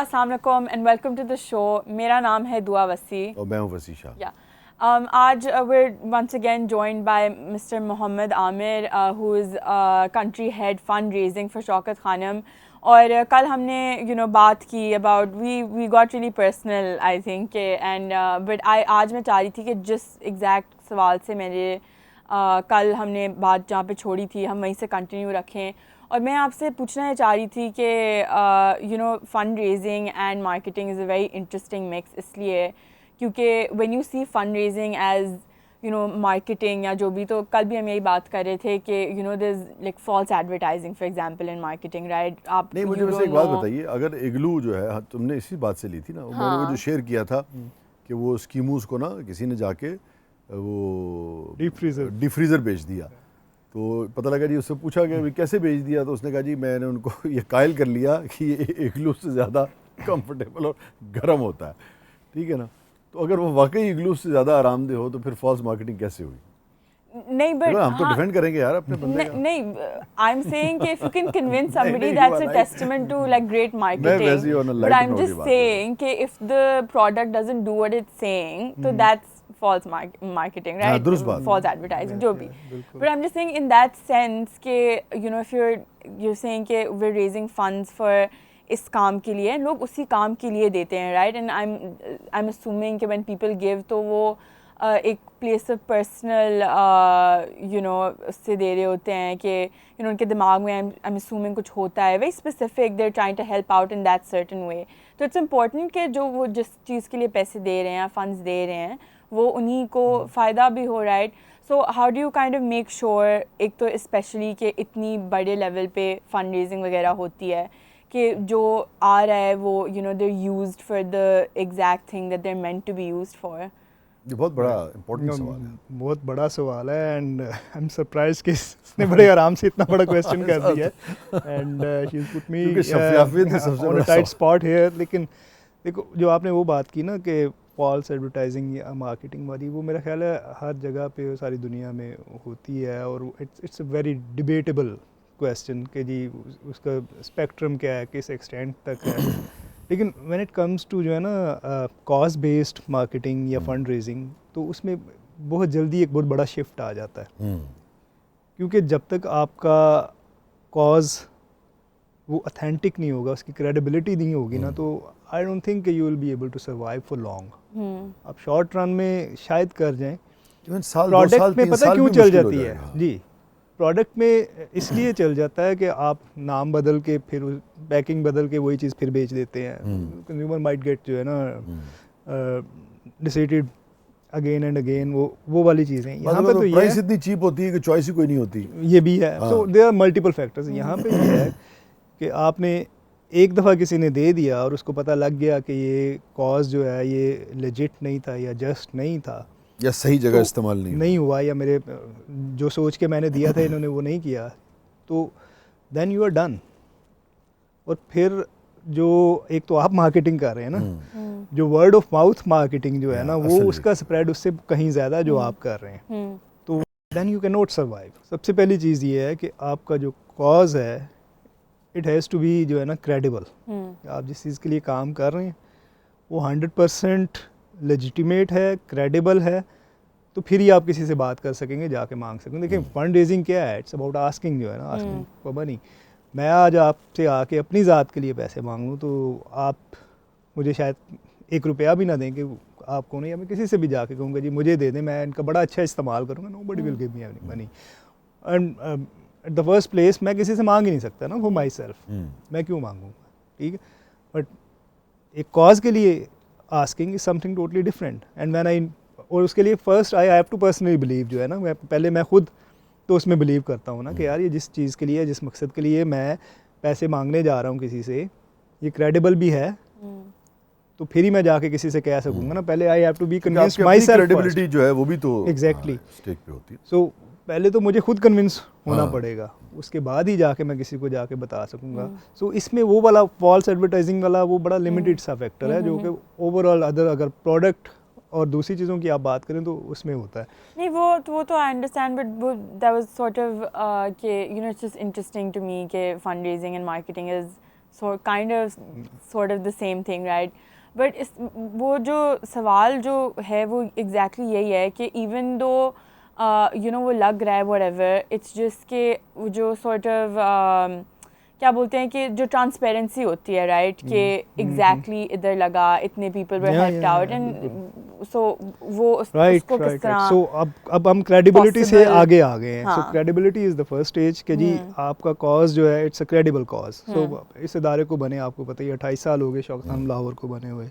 अस्सलाम वालेकुम and welcome to the show. मेरा नाम है दुआ वसी और मैं हूँ वसी शाह। आज we're once again joined by Mr. Mohammed Amir, who is country head fundraising for Shaukat Khanam. और कल हमने बात की about we got really personal I think and but आज मैं चाह रही थी कि जिस exact सवाल से मेरे कल हमने बात जहाँ पे छोड़ी थी हम वहीं से कंटिन्यू रखें। और मैं आपसे पूछना चाह रही थी कि fund raising and marketing is a very interesting mix, इसलिए क्योंकि when you see fund raising as marketing या जो भी, तो कल भी हम यही बात कर रहे थे कि there is like false advertising for example in marketing, right? आप नहीं, मुझे वैसे एक बात बताइए, अगर इग्लू जो है तुमने इसी बात से ली थी ना, मैंने वो जो शेयर किया था कि वो स्कीमूस को ना किसी ने जाके वो डीप फ्रीज़र बेच दिया, तो पता लगा जी, उससे पूछा गया भी कैसे बेच दिया, तो उसने कहा जी मैंने उनको ये कायल कर लिया कि ये इग्लू से ज़्यादा कंफर्टेबल और गर्म होता है, ठीक है ना। तो अगर वो वाकई इग्लू से ज़्यादा आरामदेह हो तो फिर फॉल्स मार्केटिंग कैसे हुई? नहीं, बट हम तो डिफेंड करेंगे यार अपने बंदे का। नहीं, आई एम सेइंग कि if you can convince somebody that's a testament to like great marketing, but I am just saying कि if the product doesn't do what it's saying, तो that's false marketing, right? False advertising, जो भी. But I'm just saying in that sense कि if you're saying कि we're raising funds for इस काम के लिए, लोग उसी काम के लिए देते हैं, right? And I'm assuming कि when people give, तो वो एक place of personal उससे दे रहे होते हैं कि उनके दिमाग में I'm assuming कुछ होता है very specific, they're trying to help out in that certain way. तो it's important कि जो वो जिस चीज़ के लिए पैसे दे रहे हैं, funds दे रहे हैं, वो उन्हीं को फ़ायदा भी हो, right? So how do you kind of make sure, एक तो स्पेशली कि इतनी बड़े लेवल पे फंड रेजिंग वगैरह होती है कि जो आ रहा है वो there used for the exact thing that they are meant to be used for. ये बहुत बड़ा इम्पोर्टेंट सवाल है, बहुत बड़ा सवाल है, एंड आई एम सरप्राइज कि इसने बड़े आराम से इतना बड़ा क्वेश्चन कर दिया है, and she put me on a tight spot here. लेकिन देखो, जो आपने वो बात की ना कि फॉल्स एडवर्टाइजिंग या मार्केटिंग वाली, वो मेरा ख्याल है हर जगह पे सारी दुनिया में होती है, और it's a very debatable question कि जी उसका स्पेक्ट्रम क्या है, किस एक्सटेंट तक है। लेकिन व्हेन इट कम्स टू जो है ना कॉज बेस्ड मार्केटिंग या फंड रेजिंग, तो उसमें बहुत जल्दी एक बहुत बड़ा शिफ्ट आ जाता है, क्योंकि जब तक आपका कॉज वो ऑथेंटिक नहीं होगा, उसकी क्रेडिबिलिटी नहीं होगी ना, तो I don't think you will be able to survive for long. आप शॉर्ट रन में शायद कर जाएं, प्रोडक्ट में पता क्यों चल जाती है जी, प्रोडक्ट में इसलिए चल जाता है कि आप नाम बदल के फिर पैकिंग बदल के वही चीज़ फिर बेच देते हैं, कंज्यूमर माइट गेट जो है ना डिसाइडेड अगेन एंड अगेन, वो वाली चीज़ें। यहाँ पे तो ये प्राइस इतनी चीप होती है कि चॉइस ही कोई नहीं होती, ये भी है। So there are multiple factors. यहाँ पे ये है कि आपने एक दफ़ा किसी ने दे दिया और उसको पता लग गया कि ये कॉज जो है ये लेजिट नहीं था या जस्ट नहीं था या सही जगह इस्तेमाल नहीं हुआ, या मेरे जो सोच के मैंने दिया था इन्होंने वो नहीं किया, तो देन यू आर डन। और फिर जो एक तो आप मार्केटिंग कर रहे हैं ना, जो वर्ड ऑफ माउथ मार्केटिंग जो है ना, वो उसका स्प्रेड उससे कहीं ज़्यादा जो आप कर रहे हैं, तो then you can not survive. सबसे पहली चीज़ ये है कि आपका जो कॉज है इट हैज़ टू बी जो है ना क्रेडिबल। आप जिस चीज़ के लिए काम कर रहे हैं वो 100% लेजिटिमेट है, क्रेडिबल है, तो फिर ही आप किसी से बात कर सकेंगे, जाके मांग सकेंगे। देखिए, फंड रेजिंग क्या है, इट्स अबाउट आस्किंग, जो है ना, आस्किंग फॉर मनी। मैं आज आपसे आके अपनी ज़ात के लिए पैसे मांगूँ तो आप मुझे शायद 1 रुपया भी ना दें कि आपको नहीं, या मैं किसी से भी जाके कहूँगा जी मुझे दे दें, मैं इनका बड़ा अच्छा इस्तेमाल करूँगा, nobody will give me any money. And at the first place मैं किसी से मांग ही नहीं सकता ना फॉर माई सेल्फ, मैं क्यों मांगूंगा, ठीक है? बट एक कॉज के लिए asking is something totally different, and when I, और उसके लिए first I have to personally believe, जो है ना, मैं खुद तो उसमें बिलीव करता हूँ ना कि यार ये जिस चीज़ के लिए, जिस मकसद के लिए मैं पैसे मांगने जा रहा हूँ किसी से, ये क्रेडिबल भी है, तो फिर ही मैं जाके किसी से कह सकूँगा ना। पहले I have to be convinced myself, credibility जो है वो भी तो एग्जैक्टली स्टेक पे होती है। सो पहले तो मुझे खुद कन्विंस होना पड़ेगा, उसके बाद ही जाके मैं किसी को जाके बता सकूंगा। सो इसमें वो वाला फॉल्स एडवर्टाइजिंग वाला वो बड़ा लिमिटेड सा फैक्टर है, जो कि ओवरऑल अगर प्रोडक्ट और दूसरी चीज़ों की आप बात करें तो उसमें होता है। नहीं, वो तो I understand, but that was sort of कि it's just interesting to me कि fund raising and marketing is kind of sort of the same thing, right? But वो जो सवाल जो है वो exactly यही है कि even though you know वो लग रहा है whatever, it's just के वो जो sort of क्या बोलते हैं कि जो ट्रांसपेरेंसी होती है, राइट, कि एग्जैक्टली इधर लगा, इतने people were helped out, and so वो उसको किस तरह, सो अब हम क्रेडिबिलिटी से आगे आ गए हैं. So credibility is the first stage कि जी आपका कॉज जो है it's a credible cause. So इस इदारे को बने आपको पता ही 28 साल हो गए शौकत खानम लाहौर को बने हुए,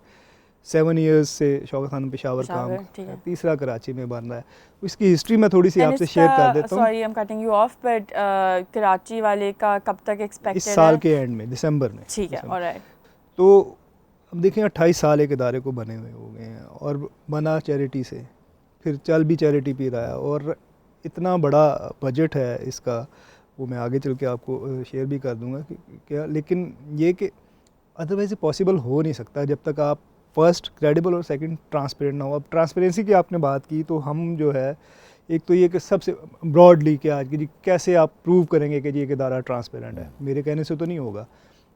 7 years से शौकत खानम पेशावर काम, तीसरा कराची में बन रहा है. इसकी हिस्ट्री मैं थोड़ी सी आपसे शेयर कर देता हूँ. Sorry I am cutting you of, but Karachi वाले का कब तक एक्सपेक्टेड है? इस साल के एंड में, दिसंबर में. ठीक है, ऑलराइट. तो अब देखें 28 साल एक इदारे को बने हुए हो गए हैं और बना चैरिटी से, फिर चल भी चैरिटी पे रहा है और इतना बड़ा बजट है इसका, वो मैं आगे चल के आपको शेयर भी कर दूंगा कि क्या. लेकिन ये कि अदरवाइज पॉसिबल हो नहीं सकता जब तक आप फर्स्ट क्रेडिबल और सेकंड ट्रांसपेरेंट ना हो. अब ट्रांसपेरेंसी की आपने बात की, तो हम जो है एक तो ये कि सबसे ब्रॉडली क्या कि जी कैसे आप प्रूव करेंगे कि जी एक इदारा ट्रांसपेरेंट है, मेरे कहने से तो नहीं होगा.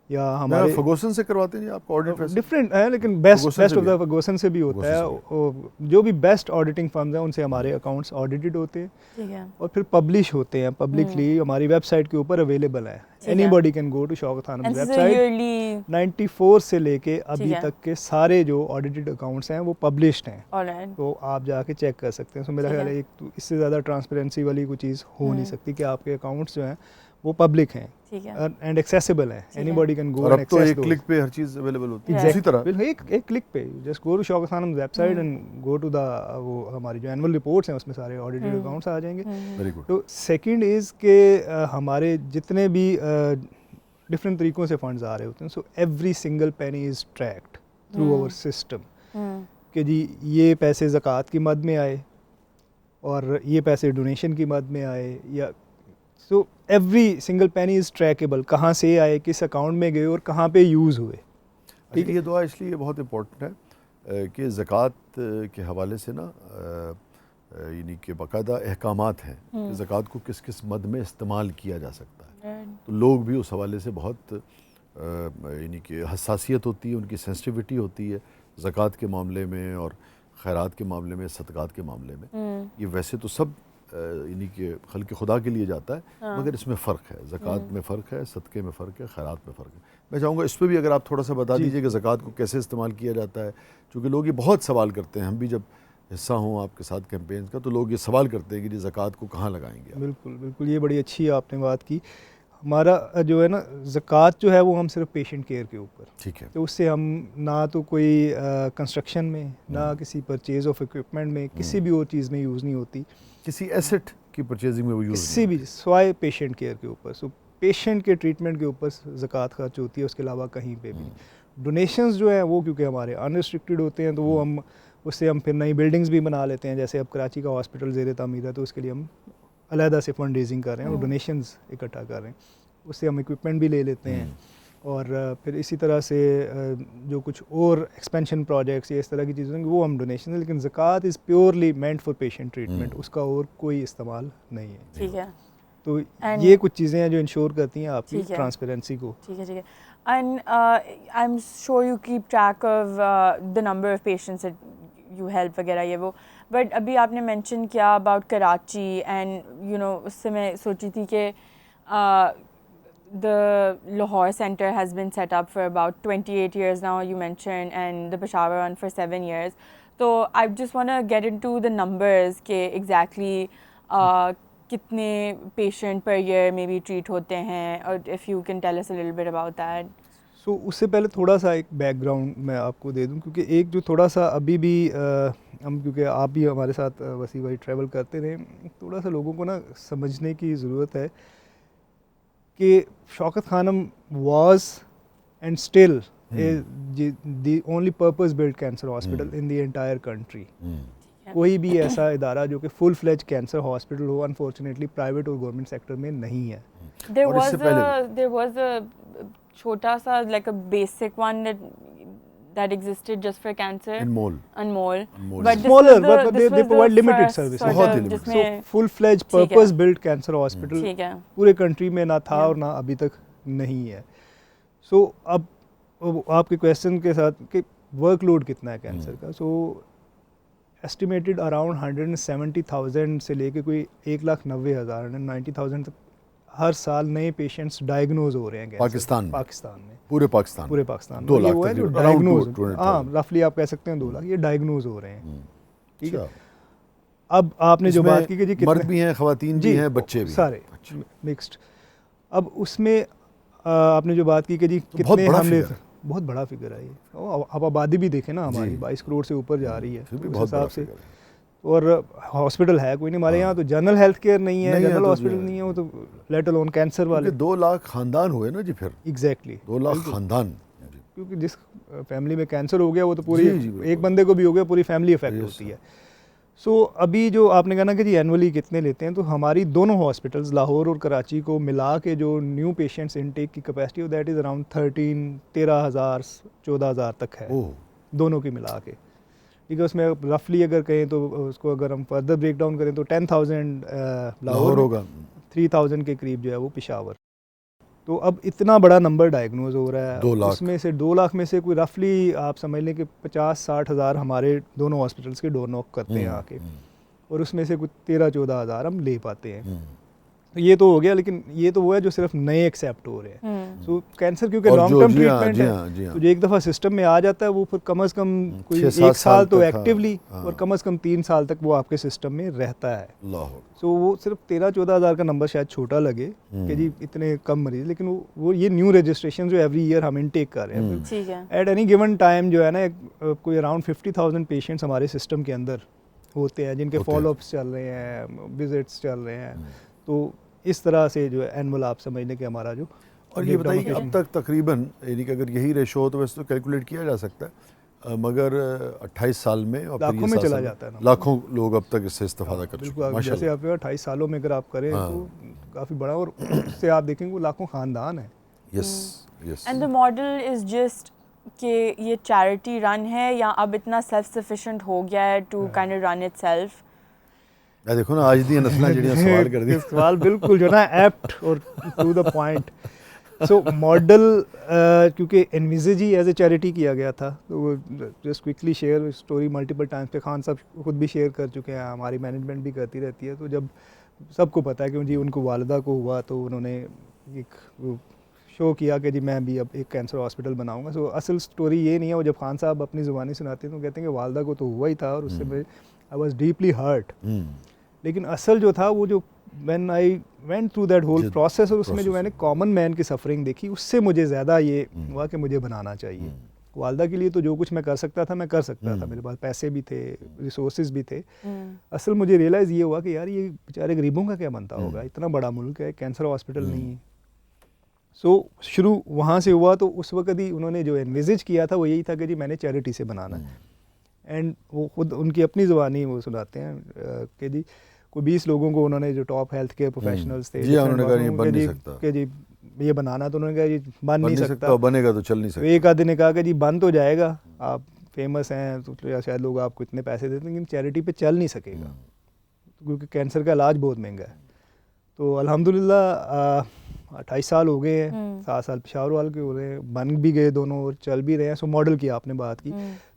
या हमारे फर्गूसन से करवाते हैं आपको ऑडिट, डिफरेंट है लेकिन बेस्ट ऑफ द फर्गूसन से भी होता है. जो भी बेस्ट ऑडिटिंग फर्म्स हैं उनसे हमारे अकाउंट्स ऑडिटेड होते हैं और फिर पब्लिश होते हैं पब्लिकली, हमारी वेबसाइट के ऊपर अवेलेबल है. Anybody can go to Shaukat Khanum website. 94 से लेके अभी तक के सारे जो ऑडिटेड अकाउंट्स हैं वो पब्लिश्ड हैं, तो आप जाके चेक कर सकते हैं. सो मेरा ख्याल है एक इससे ज़्यादा ट्रांसपेरेंसी वाली कोई चीज़ हो नहीं सकती कि आपके अकाउंट्स जो हैं वो पब्लिक हैं एंड एक्सेसिबल है. Anybody can go and access. तो एक क्लिक पे हर चीज़ अवेलेबल होती है. उसी तरह एक क्लिक पे just go to Shaukat Khanum website and go to the वो हमारी जो एनुअल रिपोर्ट्स हैं उसमें सारे ऑडिटेड अकाउंट्स आ जाएंगे. Very good. तो सेकंड इज़ के हमारे जितने भी डिफरेंट तरीक़ों से फंड्स आ रहे होते हैं, so every single penny is tracked through our system कि जी ये पैसे ज़कात की मद में आए और ये पैसे डोनेशन की मद में आए, या सो every single penny is trackable, कहाँ से आए, किस अकाउंट में गए और कहाँ पे यूज़ हुए. ठीक है, ये दुआ इसलिए बहुत इम्पोर्टेंट है कि ज़कात के हवाले से ना यानी कि बाकायदा अहकामात हैं कि ज़कात को किस किस मद में इस्तेमाल किया जा सकता है. तो लोग भी उस हवाले से बहुत यानी कि हसासियत होती है, उनकी सेंसिटिविटी होती है ज़कात के मामले में और खैरात के मामले में, सदक़ात के मामले में. ये वैसे तो सब यानी कि खल्क़ खुदा के लिए जाता है, मगर इसमें फ़र्क है. ज़कात में फ़र्क है, सदक़े में फ़र्क है, खैरात में फ़र्क है. मैं चाहूँगा इस पर भी अगर आप थोड़ा सा बता दीजिए कि ज़कात को कैसे इस्तेमाल किया जाता है, क्योंकि लोग ये बहुत सवाल करते हैं. हम भी जब हिस्सा हों आपके साथ कैंपेन का तो लोग ये सवाल करते हैं कि ज़कात को कहाँ लगाएंगे. बिल्कुल बिल्कुल, ये बड़ी अच्छी आपने बात की. हमारा जो है ना ज़कात जो है वो हम सिर्फ पेशेंट केयर के ऊपर, ठीक है, तो उससे हम ना तो कोई कंस्ट्रक्शन में, ना किसी परचेज़ ऑफ इक्विपमेंट में, किसी भी और चीज़ में यूज़ नहीं होती. किसी एसेट की परचेजिंग में वो यूज़ किसी भी स्वाय पेशेंट केयर के ऊपर. सो पेशेंट के ट्रीटमेंट के ऊपर ज़कात खर्च होती है, उसके अलावा कहीं पे भी. डोनेशंस जो हैं वो क्योंकि हमारे अनरिस्ट्रिक्टेड होते हैं, तो वो हम उससे हम फिर नई बिल्डिंग्स भी बना लेते हैं. जैसे अब कराची का हॉस्पिटल ज़ेर तामीर है, तो उसके लिए हम अलहदा से फंड रेजिंग कर रहे हैं और डोनेशंस इकट्ठा कर रहे हैं. उससे हम इक्विपमेंट भी ले लेते हैं और फिर इसी तरह से जो कुछ और एक्सपेंशन प्रोजेक्ट्स या इस तरह की चीज़ें हैं वो हम डोनेशन. लेकिन ज़कात is purely meant for patient treatment, उसका और कोई इस्तेमाल नहीं है. ठीक है. तो ये कुछ चीज़ें हैं जो इंश्योर करती हैं आपकी ट्रांसपेरेंसी को. ठीक है, ठीक है. And I am sure you keep track of the number of patients you help वगैरह ये वो. बट अभी आपने मेंशन किया about Karachi and you no, उससे मैं सोची थी कि the Lahore Center has been set up for about 28 years now, you mentioned, and the Peshawar one for 7 years. So I just want to get into the numbers के exactly कितने patient per year maybe treat होते हैं, और if you can tell us a little bit about that. So उससे पहले थोड़ा सा एक बैकग्राउंड मैं आपको दे दूं, क्योंकि एक जो थोड़ा सा अभी भी हम, क्योंकि आप भी हमारे साथ वसी भाई ट्रैवल करते रहे, थोड़ा सा लोगों को ना समझने की ज़रूरत है कि Shaukat Khanam was and still is the only purpose built cancer hospital in the entire country. कोई भी ऐसा इदारा जो कि फुल फ्लेज कैंसर हॉस्पिटल हो अनफॉर्चुनेटली प्राइवेट और गवर्नमेंट सेक्टर में नहीं है. There was a छोटा सा like a basic one that existed just for cancer in Mole. But smaller, but they provide limited services. So full fledged purpose built cancer hospital पूरे country में ना था और ना अभी तक नहीं है. सो अब आपके क्वेश्चन के साथ कि वर्कलोड कितना है कैंसर का, सो एस्टिमेटेड अराउंड 170,000 से लेके कोई 1,90,000 190,000 तक हर साल नए पेशेंट्स डायग्नोज हो रहे हैं पाकिस्तान में पूरे पाकिस्तान 2 लाख तक जो डायग्नोज, हाँ रफली आप कह सकते हैं 2 लाख ये डायग्नोज हो रहे हैं। ठीक है, अब आपने जो बात की कि जी कितने मर्द भी हैं, खवातीन भी हैं, बच्चे भी सारे मिक्स्ड। अब उसमें आपने जो बात की कि जी कितने हमले, बहुत बड़ा फिगर है ये। अब आबादी भी देखें ना, हमारी 22 करोड़ से ऊपर जा रही है उस हिसाब से, और हॉस्पिटल है कोई नहीं हमारे यहाँ, तो जनरल हेल्थ केयर नहीं है, जनरल हॉस्पिटल नहीं है, वो तो लेट अलोन कैंसर वाले 2 लाख खानदान हुए ना जी, फिर एग्जैक्टली 2 लाख खानदान, क्योंकि जिस फैमिली में कैंसर हो गया वो तो पूरी एक बंदे को भी हो गया, पूरी फैमिली इफेक्ट होती है। सो अभी जो आपने कहा ना कि जी एनुअली कितने लेते हैं, तो हमारी दोनों हॉस्पिटल्स लाहौर और कराची को मिला के जो न्यू पेशेंट्स इनटेक की कैपेसिटी दैट इज़ अराउंड 13,000 14,000 तक है दोनों की मिला के। ठीक है, उसमें रफली अगर कहें तो उसको अगर हम फर्दर ब्रेक डाउन करें तो 10,000 लाहौर होगा, 3,000 के करीब जो है वो पेशावर। तो अब इतना बड़ा नंबर डायग्नोज हो रहा है, 2 लाख उसमें से 2 लाख में से कोई रफली आप समझ लें कि 50-60 हज़ार हमारे दोनों हॉस्पिटल्स के डोर नॉक करते हैं आके, और उसमें से कुछ 13-14 हज़ार हम ले पाते हैं। तो ये तो हो गया, लेकिन ये तो वो है जो सिर्फ नए एक्सेप्ट हो रहे हैं। सो कैंसर क्योंकि लॉन्ग टर्म ट्रीटमेंट है, तो जो एक दफ़ा सिस्टम में आ जाता है वो फिर कम अज़ कम कोई 1 साल तो एक्टिवली और कम अज़ कम 3 साल तक वो आपके सिस्टम में रहता है। सो वो सिर्फ 13-14 हज़ार का नंबर शायद छोटा लगे कि जी इतने कम मरीज, लेकिन वो ये न्यू रजिस्ट्रेशन जो एवरी ईयर हम इनटेक कर रहे हैं, एट एनी गिवन टाइम जो है ना कोई अराउंड 50,000 पेशेंट्स हमारे सिस्टम के अंदर होते हैं जिनके फॉलोअप्स चल रहे हैं, विजिट्स चल रहे हैं। तो इस तरह से जो है एनुअल आप समझ लें कि हमारा जो, और ये बताइए कि अब तक तकरीबन, यानी कि अगर यही रेशो हो तो वैसे तो कैलकुलेट किया जा सकता है, मगर 28 साल में और लाखों में चला जाता है ना, लाखों लोग अब तक इससे इस्तेफादा कर चुके हैं। जैसे आप 28 सालों में अगर आप करें तो काफ़ी बड़ा, और उससे आप देखेंगे वो लाखों खानदान है। Yes and the model is just कि ये चैरिटी रन है या अब इतना सेल्फ सफिशिएंट हो गया है to kind of run itself? देखो ना आज दी नस्लें जड़ियां सवाल कर दी, सवाल बिल्कुल जो ना एप्ट और to the point. So model क्योंकि envisages he as a charity किया गया था, तो just quickly share story multiple times पे खान साहब खुद भी शेयर कर चुके हैं, हमारी मैनेजमेंट भी करती रहती है। तो जब सबको पता है कि जी उनको वालिदा को हुआ तो उन्होंने एक शो किया कि जी मैं भी अब एक कैंसर हॉस्पिटल बनाऊंगा। सो असल स्टोरी ये नहीं है, वो जब खान साहब अपनी ज़ुबानी सुनाते हैं तो कहते हैं कि वालिदा को तो हुआ ही था और उससे मैं आई वॉज डीपली हर्ट, लेकिन असल जो था वो जो when I went through that whole process, और उसमें जो मैंने कॉमन मैन की सफरिंग देखी, उससे मुझे ज़्यादा ये हुआ कि मुझे बनाना चाहिए। वालदा के लिए तो जो कुछ मैं कर सकता था मैं कर सकता था, मेरे पास पैसे भी थे, रिसोर्सेज भी थे। असल मुझे रियलाइज़ ये हुआ कि यार ये बेचारे गरीबों का क्या बनता होगा, इतना बड़ा मुल्क है, कैंसर हॉस्पिटल नहीं है। सो शुरू वहाँ से हुआ। तो उस वक्त ही उन्होंने जो एनविजेज किया था वो यही था कि जी मैंने चैरिटी से बनाना है। एंड वो खुद उनकी अपनी ज़ुबानी वो सुनाते हैं कि जी कोई 20 लोगों को उन्होंने जो टॉप हेल्थ केयर प्रोफेशनल्स थे, उन्होंने कहा ये बन नहीं सकता कि जी ये बनाना, तो उन्होंने कहा जी बन नहीं सकता, बनेगा तो चल नहीं सकता। एक आदमी ने कहा कि जी बन तो जाएगा, आप फेमस हैं तो शायद लोग आपको इतने पैसे देते हैं, लेकिन चैरिटी पे चल नहीं सकेगा क्योंकि कैंसर का इलाज बहुत महंगा है। तो अल्हम्दुलिल्लाह 28 साल हो गए हैं, 7 साल पेशावर वाले के हो रहे हैं, बन भी गए दोनों और चल भी रहे हैं। सो मॉडल की आपने बात की,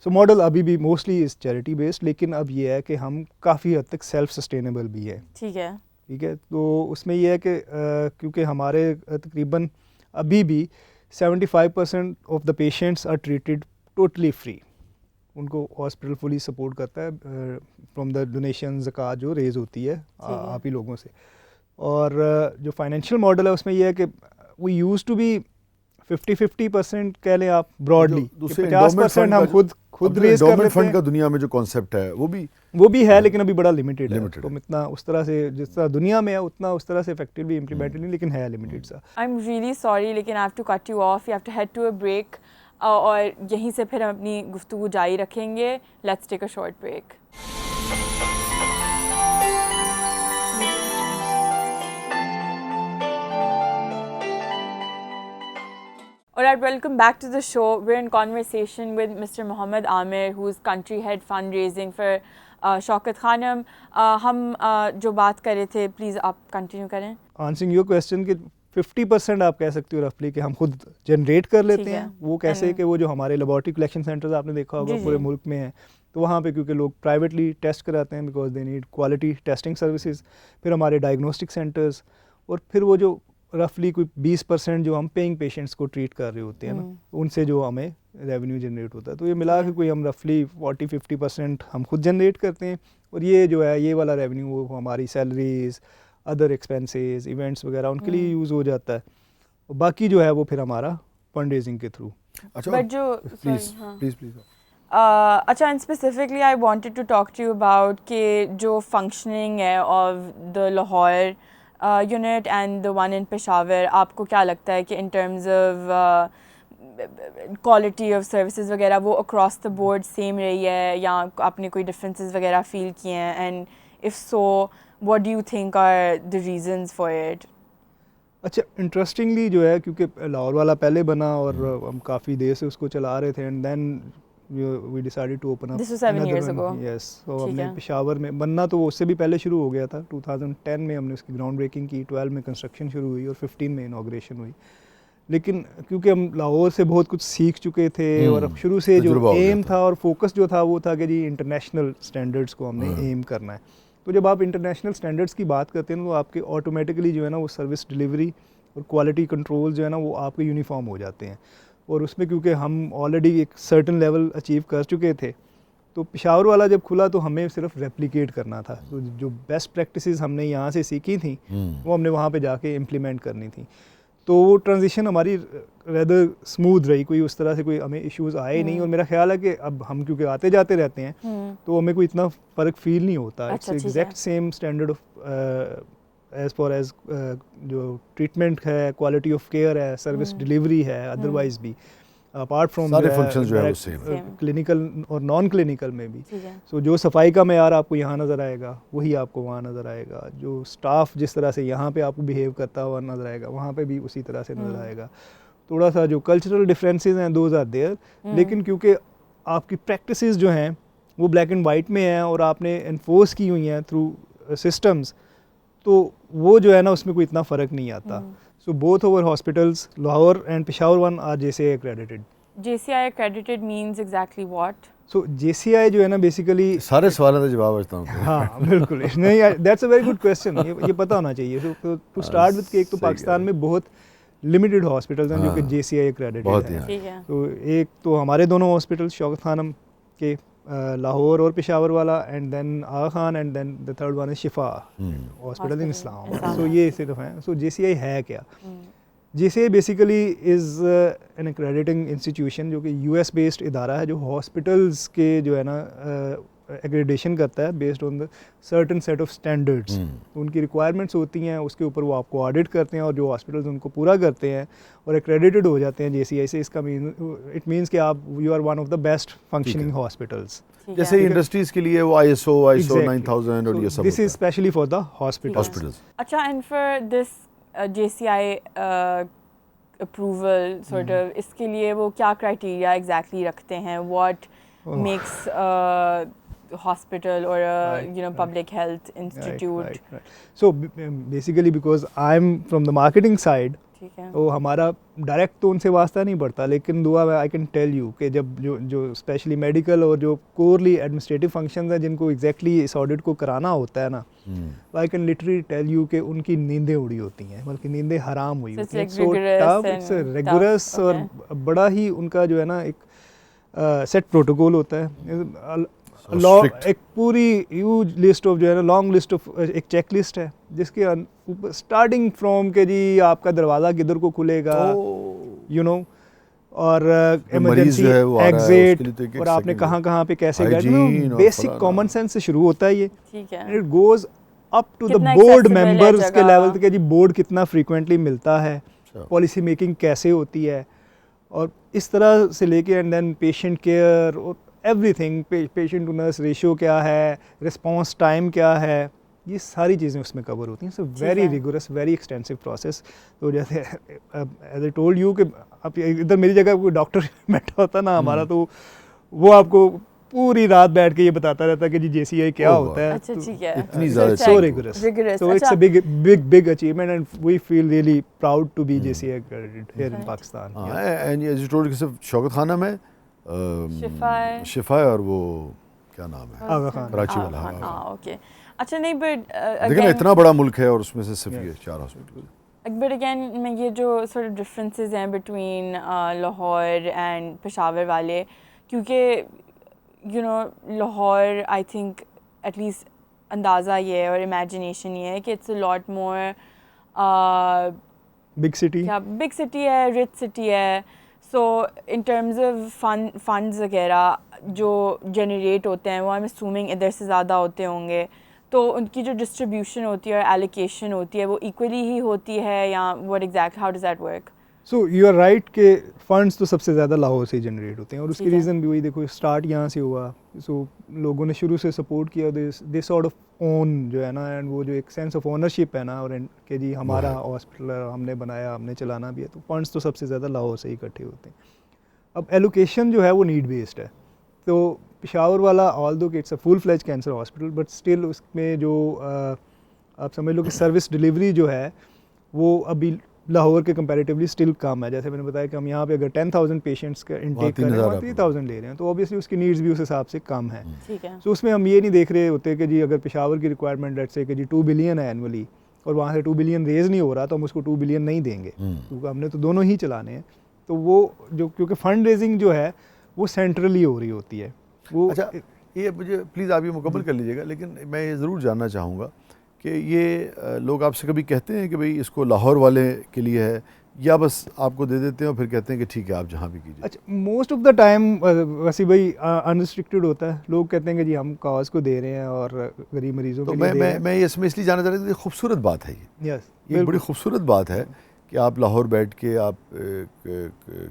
सो मॉडल अभी भी मोस्टली इज़ चैरिटी बेस्ड, लेकिन अब ये है कि हम काफ़ी हद तक सेल्फ सस्टेनेबल भी है। ठीक है। तो उसमें यह है कि क्योंकि हमारे तकरीबन अभी भी 75% of the patients are treated totally free, उनको हॉस्पिटल फुली सपोर्ट करता है फ्रॉम द डोनेशन ज़कात जो रेज़ होती है आप ही लोगों से। और जो फाइनेंशियल मॉडल है उसमें यह है कि वी यूज़ टू बी 50-50% कह लें आप ब्रॉडली, 50% हम खुद रेज कर लेते फंड का दुनिया में जो कॉन्सेप्ट है वो भी है, लेकिन अभी बड़ा लिमिटेड है। तो इतना उस तरह से जिस तरह दुनिया में है उतना उस तरह से इफेक्टिवली इम्प्लीमेंटेड नहीं, लेकिन है लिमिटेड सा। आई एम रियली सॉरी, लेकिन I have to cut you off, you have to head to a break, और यहीं से फिर हम अपनी गुफ्तगू जारी रखेंगे। Let's take a short break. Alright, welcome back to the show. We're in conversation with Mr. Mohammed Amir, who's country head fundraising for Shaukat Khanum. हम जो बात कर रहे थे, प्लीज़ आप कंटिन्यू करें। Answering your question कि 50% आप कह सकते हो रफली कि हम खुद जनरेट कर लेते हैं। वो कैसे कि वो जो हमारे लेबॉर्ट्री कलेक्शन सेंटर्स आपने देखा होगा पूरे मुल्क में हैं, तो वहाँ पे क्योंकि लोग प्राइवेटली टेस्ट कराते हैं because they need quality testing services, फिर हमारे डायग्नोस्टिक सेंटर्स, और फिर वो जो रफली कोई 20% जो हम पेइंग पेशेंट्स को ट्रीट कर रहे होते हैं ना, उनसे जो हमें रेवेन्यू जनरेट होता है। तो ये मिला के कोई हम रफली 40-50% हम खुद जनरेट करते हैं, और ये जो है ये वाला रेवेन्यू वो हमारी सैलरीज, अदर एक्सपेंसेस, इवेंट्स वगैरह उनके लिए यूज़ हो जाता है, और बाकी जो है वो फिर हमारा फंड रेजिंग के थ्रू। अच्छा, बट जो प्लीज अच्छा, and specifically I wanted to talk to you about कि जो फंक्शनिंग है of the Lahore unit and the one in Peshawar, आपको क्या लगता है कि in terms of quality of services वगैरह वो अक्रॉस द बोर्ड सेम रही है, या आपने कोई डिफरेंसेस वगैरह फील किए हैं, and if so what do you think are the reasons for it? अच्छा, इंटरेस्टिंगली जो है क्योंकि लाहौर वाला पहले बना और हम काफ़ी देर से उसको चला रहे थे, and then we decided to open up. This was 7 years ago. Yes, so हमने पेशावर में बनना तो वो उससे भी पहले शुरू हो गया था। 2010 में हमने उसकी ग्राउंड ब्रेकिंग की, 12 में कंस्ट्रक्शन शुरू हुई और 15 में इनॉग्रेशन हुई। लेकिन क्योंकि हम लाहौर से बहुत कुछ सीख चुके थे और शुरू से जो एम था और फोकस जो था वो था कि जी इंटरनेशनल स्टैंडर्ड्स को हमने एम करना है। तो जब आप इंटरनेशनल स्टैंडर्ड्स की बात करते हैं तो आपके ऑटोमेटिकली जो है ना वो सर्विस डिलीवरी और क्वालिटी कंट्रोल जो है ना वो आपके यूनिफॉर्म हो जाते हैं, और उसमें क्योंकि हम ऑलरेडी एक सर्टन लेवल अचीव कर चुके थे, तो पेशावर वाला जब खुला तो हमें सिर्फ रेप्लिकेट करना था। तो जो बेस्ट प्रैक्टिसेस हमने यहाँ से सीखी थी वो हमने वहाँ पे जाके इम्प्लीमेंट करनी थी। तो वो ट्रांजिशन हमारी रेदर स्मूथ रही, कोई उस तरह से कोई हमें इश्यूज आए नहीं, और मेरा ख्याल है कि अब हम क्योंकि आते जाते रहते हैं तो हमें कोई इतना फ़र्क फील नहीं होता। It's exact same standard of as for as जो ट्रीटमेंट है, क्वालिटी ऑफ केयर है, सर्विस डिलीवरी है, अदरवाइज भी अपार्ट फ्रॉम सारे फंक्शंस जो है वो सेम, क्लिनिकल और नॉन क्लिनिकल में भी। सो जो सफाई का मेयार आपको यहाँ नज़र आएगा वही आपको वहाँ नज़र आएगा, जो स्टाफ जिस तरह से यहाँ पे आपको बिहेव करता हुआ नज़र आएगा वहाँ पे भी उसी तरह से नज़र आएगा। थोड़ा सा जो कल्चरल डिफरेंसेस हैं दोज आर देयर, लेकिन क्योंकि आपकी प्रैक्टिसेस जो हैं वो ब्लैक एंड वाइट में हैं और आपने इन्फोर्स की हुई हैं थ्रू सिस्टम्स, तो वो जो है ना उसमें कोई इतना फ़र्क नहीं आता। So both our hospitals Lahore and Peshawar one are JCI accredited. JCI accredited means exactly what? So JCI जो है ना बेसिकली सारे सवालों का जवाब देता हूँ। हाँ बिल्कुल, नहीं that's a very good question, ये पता होना चाहिए। टू स्टार्ट विद, एक तो पाकिस्तान में बहुत लिमिटेड हॉस्पिटल्स हैं जो कि JCI accredited हैं। तो एक तो हमारे दोनों हॉस्पिटल शौकत खानम के लाहौर और पेशावर वाला, and then Aga Khan, and then the third one is Shifa hospital in Islamabad. So ये सिर्फ हैं। सो JCI है क्या? JCI basically is an accrediting institution जो कि US बेस्ड इदारा है जो हॉस्पिटल्स के जो है ना एक्रेडिटेशन करता है based on the certain set of standards. उनकी रिक्वायरमेंट्स होती हैं, उसके ऊपर वो आपको ऑडिट करते हैं, और जो हॉस्पिटल्स उनको पूरा करते हैं और एक्रेडिटेड हो जाते हैं JCI से, इसका इट मीन्स कि आप you are one of the best functioning hospitals. जैसे इंडस्ट्रीज के लिए वो ISO 9000 और ये सब, this is specially for the hospitals. अच्छा, and for this JCI approval sort of, इसके लिए वो क्या क्राइटेरिया एग्जैक्टली रखते हैं? What makes hospital or a public health institute? Right. So basically because I'm from the marketing side, तो हमारा direct तो उनसे वास्ता नहीं पड़ता, लेकिन दुआ में आई कैन टेल यू कि जब जो स्पेशली मेडिकल और जो कोरली एडमिनिस्ट्रेटिव फंक्शंस हैं जिनको एग्जैक्टली इस ऑडिट को कराना होता है ना, तो I can literally tell you कि उनकी नींदें उड़ी होती हैं, बल्कि नींदें हराम हुई होती हैं। सो टफ, इट्स रिगरस, और बड़ा ही उनका जो है ना एक सेट प्रोटोकॉल होता है। एक पूरी ह्यूज लिस्ट ऑफ जो है ना लॉन्ग लिस्ट ऑफ एक चेक लिस्ट है जिसके स्टार्टिंग फ्रॉम के जी आपका दरवाज़ा किधर को खुलेगा, और इमरजेंसी एग्जिट, और आपने कहाँ कहाँ पे कैसे बैठना, बेसिक कॉमन सेंस से शुरू होता है ये। It goes up to the board members के लेवल तक, जी बोर्ड कितना फ्रीक्वेंटली मिलता है, पॉलिसी मेकिंग कैसे होती है, और इस तरह से लेके एंड देन पेशेंट केयर और everything, patient to nurse ratio क्या है, रिस्पांस टाइम क्या है, ये सारी चीज़ें उसमें कवर होती हैं। So very rigorous, very extensive process. तो जैसे एज आई टोल्ड यू कि अब इधर मेरी जगह कोई डॉक्टर बैठा होता ना हमारा, तो वो आपको पूरी रात बैठ के ये बताता रहता है कि जी JCI क्या होता है। अच्छा ठीक है, इतनी ज़्यादा so rigorous. So it's a big achievement and we feel really proud to be JCI accredited here in Pakistan. And as you told, सिर्फ शौकत खाना में शिफा और वो क्या नाम है, आगा खान, कराची वाला। हाँ ओके, अच्छा नहीं बट लेकिन इतना बड़ा मुल्क है और उसमें से सिर्फ ये 4 हॉस्पिटल। बट अगेन मैं ये जो sort of differences हैं between लाहौर एंड पेशावर वाले, क्योंकि you know Lahore I think at least अंदाज़ा ये है और imagination ये है कि it's a lot more big city, क्या big city है, rich city है, so in terms of funds वगैरह जो generate होते हैं वो I'm assuming इधर से ज़्यादा होते होंगे, तो उनकी जो distribution होती है और allocation होती है वो equally ही होती है या what exactly, how does that work? So you are right कि फंड्स तो सबसे ज़्यादा लाहौर से जनरेट होते हैं और उसकी रीज़न भी वही, देखो स्टार्ट यहाँ से हुआ, सो लोगों ने शुरू से सपोर्ट किया, दे सॉर्ट ऑफ ओन जो है ना, एंड वो जो एक सेंस ऑफ ओनरशिप है ना, और कि जी हमारा हॉस्पिटल हमने बनाया, हमने चलाना भी है, तो फंड्स तो सबसे ज़्यादा लाहौर से ही इकट्ठे होते हैं। अब एलोकेशन जो है वो नीड बेस्ड है, तो पेशावर वाला ऑल्दो कि it's a full fledge cancer hospital, but still उसमें जो आप समझ लो कि सर्विस डिलीवरी जो है वो अभी लाहौर के कंपैरेटिवली स्टिल कम है। जैसे मैंने बताया कि हम यहाँ पे अगर 10,000 पेशेंट्स का इनटेक कर रहे हैं, 3,000 ले रहे हैं, तो ऑब्वियसली उसकी नीड्स भी उस हिसाब से कम है। ठीक है, तो उसमें हम ये नहीं देख रहे होते कि जी अगर पेशावर की रिक्वायरमेंट लेट्स से कि जी 2 बिलियन है एनुअली और वहाँ से 2 बिलियन रेज नहीं हो रहा, तो हम उसको 2 बिलियन नहीं देंगे, क्योंकि हमने तो दोनों ही चलाने हैं। तो वो जो, क्योंकि फंड रेजिंग जो है वो सेंट्रली हो रही होती है वो। अच्छा ये मुझे प्लीज़ आप ये मुकम्मल कर लीजिएगा, लेकिन मैं ये ज़रूर जानना चाहूँगा कि ये लोग आपसे कभी कहते हैं कि भाई इसको लाहौर वाले के लिए है, या बस आपको दे देते हैं और फिर कहते हैं कि ठीक है आप जहाँ भी कीजिए? अच्छा, मोस्ट ऑफ द टाइम वैसे भाई अनरिस्ट्रिक्टेड होता है, लोग कहते हैं कि जी हम काज को दे रहे हैं और गरीब मरीजों के लिए दे रहे हैं। मैं इसमें इसलिए जानना चाह रहा था कि खूबसूरत बात है ये बड़ी खूबसूरत बात है कि आप लाहौर बैठ के आप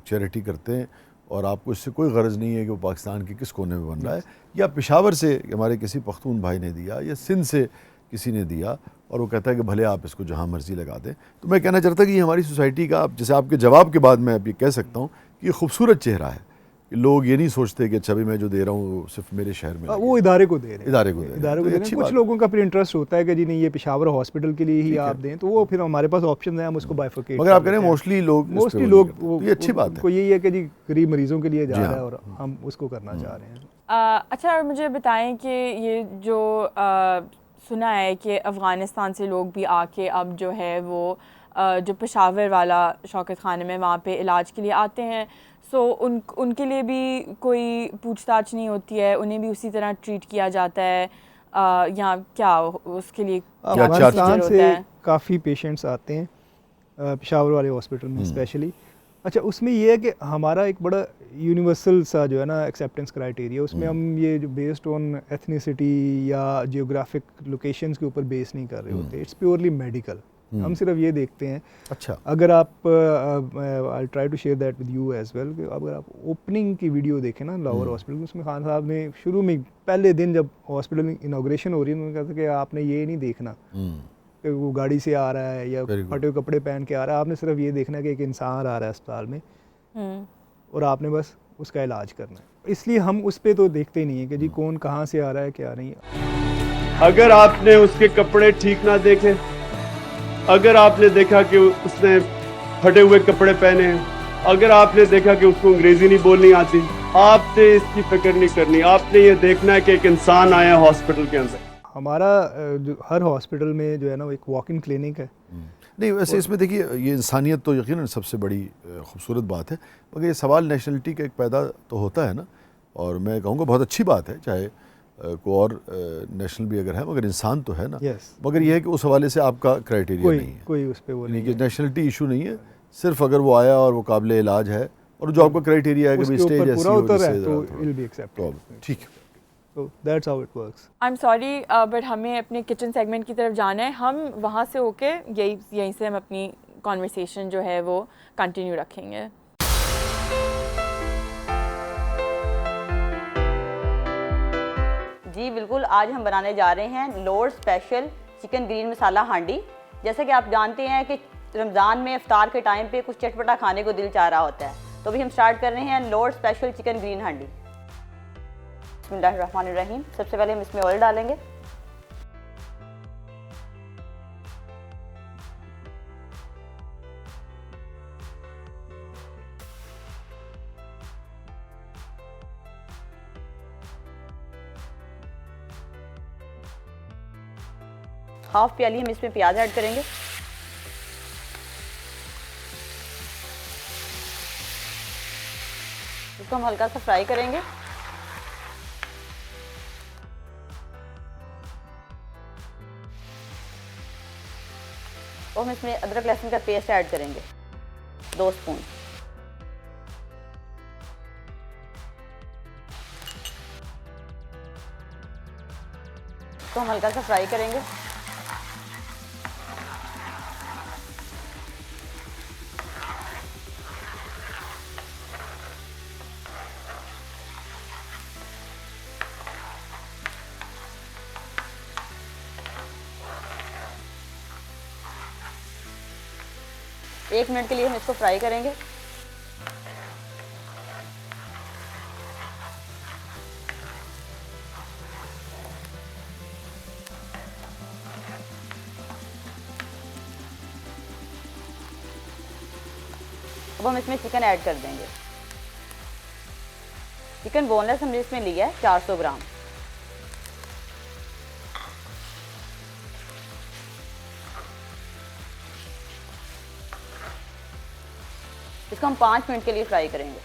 चैरिटी करते हैं और आपको इससे कोई गर्ज नहीं है कि वो पाकिस्तान के किस कोने में बन रहा है, या पेशावर से हमारे किसी पख्तून भाई ने दिया या सिंध से किसी ने दिया और वो कहता है कि भले आप इसको जहाँ मर्जी लगा दें। तो मैं कहना चाहता कि ये हमारी सोसाइटी का, जैसे आपके जवाब के बाद मैं अभी कह सकता हूँ कि ये खूबसूरत चेहरा है कि लोग ये नहीं सोचते कि अच्छा भी मैं जो दे रहा हूँ सिर्फ मेरे शहर में, वो इदारे को दे रहे हैं, इदारे को दे रहे हैं। कुछ लोगों का फिर इंटरेस्ट होता है कि जी नहीं ये पेशावर हॉस्पिटल के लिए ही आप दें, तो वो फिर हमारे पास ऑप्शन है, हम उसको बाइफर्केट। मगर आप कह रहे हैं मोस्टली लोग ये अच्छी बात है, यही है कि जी गरीब मरीजों के लिए जा रहा है और हम उसको करना चाह रहे हैं। अच्छा, और मुझे बताएं कि ये जो सुना है कि अफ़गानिस्तान से लोग भी आके अब जो है वो जो पेशावर वाला शौकत खाने में वहाँ पे इलाज के लिए आते हैं, सो उनके लिए भी कोई पूछताछ नहीं होती है, उन्हें भी उसी तरह ट्रीट किया जाता है, या क्या उसके लिए क्या अफ़गानिस्तान से काफ़ी पेशेंट्स आते हैं पेशावर वाले हॉस्पिटल में स्पेशली। अच्छा, उसमें ये है कि हमारा एक बड़ा यूनिवर्सल सा जो है ना एक्सेप्टेंस क्राइटेरिया, उसमें हम ये जो बेस्ड ऑन एथनिसिटी या जियोग्राफिक लोकेशंस के ऊपर बेस नहीं कर रहे होते, इट्स प्योरली मेडिकल। हम सिर्फ ये देखते हैं, अच्छा अगर आप I try to share that with you as well, अगर आप ओपनिंग की वीडियो देखें ना लाहौर हॉस्पिटल, उसमें खान साहब ने शुरू में पहले दिन जब हॉस्पिटल इनॉग्रेशन हो रही है, उन्होंने कहा था कि आपने ये नहीं देखना कि वो गाड़ी से आ रहा है या फटे हुए कपड़े पहन के आ रहा है, आपने सिर्फ ये देखना है कि एक इंसान आ रहा है अस्पताल में और आपने बस उसका इलाज करना है। इसलिए हम उस पर तो देखते ही नहीं है कि जी कौन कहाँ से आ रहा है क्या नहीं। अगर आपने उसके कपड़े ठीक ना देखे, अगर आपने देखा कि उसने फटे हुए कपड़े पहने हैं, अगर आपने देखा कि उसको अंग्रेजी नहीं बोलनी आती, आपने इसकी फिक्र नहीं करनी, आपने ये देखना है कि एक इंसान आया हॉस्पिटल के अंदर। हमारा जो हर हॉस्पिटल में जो है ना वो एक वॉक इन क्लिनिक है। नहीं वैसे इसमें देखिए ये इंसानियत तो यकीनन सबसे बड़ी खूबसूरत बात है, मगर ये सवाल नेशनलिटी का एक पैदा तो होता है ना, और मैं कहूँगा बहुत अच्छी बात है, चाहे कोई और नेशनल भी अगर है, मगर इंसान तो है ना। मगर यह है कि उस हवाले से आपका क्राइटेरिया नहीं है, कोई उस पर वो नहीं कि नेशनलिटी इशू नहीं है, सिर्फ अगर वो आया और वो काबिल इलाज है और जो आपका क्राइटेरिया है कि भाई स्टेज ऐसी हो तो ठीक है। So that's how it works. I'm sorry, but हमें अपने किचन सेगमेंट की तरफ जाना है, हम वहाँ से होके यहीं से हम अपनी कॉन्वर्सेशन जो है वो कंटिन्यू रखेंगे। जी बिल्कुल, आज हम बनाने जा रहे हैं lower special chicken green masala हांडी। जैसा कि आप जानते हैं कि रमज़ान में इफ्तार के टाइम पे कुछ चटपटा खाने को दिल चाह रहा होता है, तो अभी हम स्टार्ट कर रहे हैं लोअर स्पेशल चिकन ग्रीन हांडी। बिस्मिल्लाहिर्रहमानिर्रहीम। सबसे पहले हम इसमें ऑयल डालेंगे। हाफ प्याली हम इसमें प्याज ऐड करेंगे। इसको हम हल्का सा फ्राई करेंगे। और हम इसमें अदरक लहसुन का पेस्ट ऐड करेंगे 2 स्पून। तो हम हल्का सा फ्राई करेंगे। एक मिनट के लिए हम इसको फ्राई करेंगे। अब हम इसमें चिकन ऐड कर देंगे। चिकन बोनलेस हमने इसमें लिया है 400 ग्राम। इसको हम 5 मिनट के लिए फ्राई करेंगे।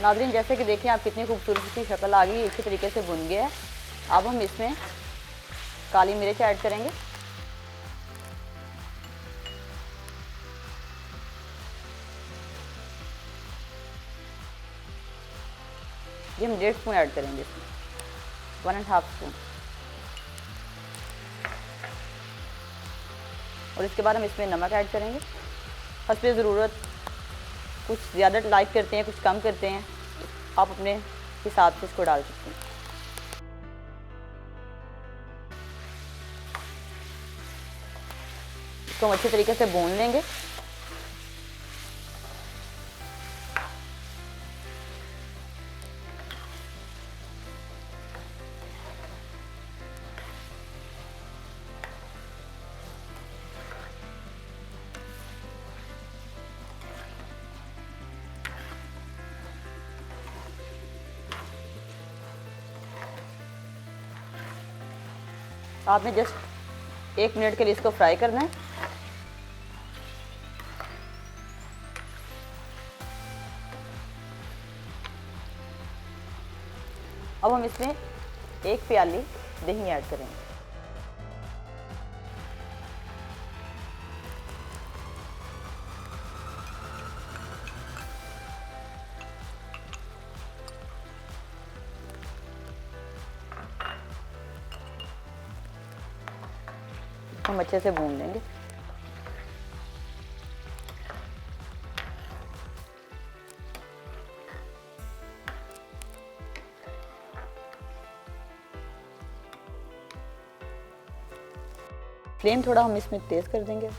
नाज़रीन, जैसे कि देखिए आप कितनी खूबसूरत सी शक्ल आ गई, अच्छी तरीके से भुन गया है। अब हम इसमें काली मिर्च ऐड करेंगे। ये हम 1.5 स्पून ऐड करेंगे इसमें, 1.5 स्पून। और इसके बाद हम इसमें नमक ऐड करेंगे हस्बे ज़रूरत। कुछ ज़्यादा लाइक करते हैं, कुछ कम करते हैं, आप अपने हिसाब से इसको डाल सकते हैं। इसको हम अच्छे तरीके से भून लेंगे। आपने जस्ट 1 मिनट के लिए इसको फ्राई करना है। अब हम इसमें 1 प्याली दही ऐड करेंगे। हम अच्छे से भून लेंगे। फ्लेम थोड़ा हम इसमें तेज कर देंगे।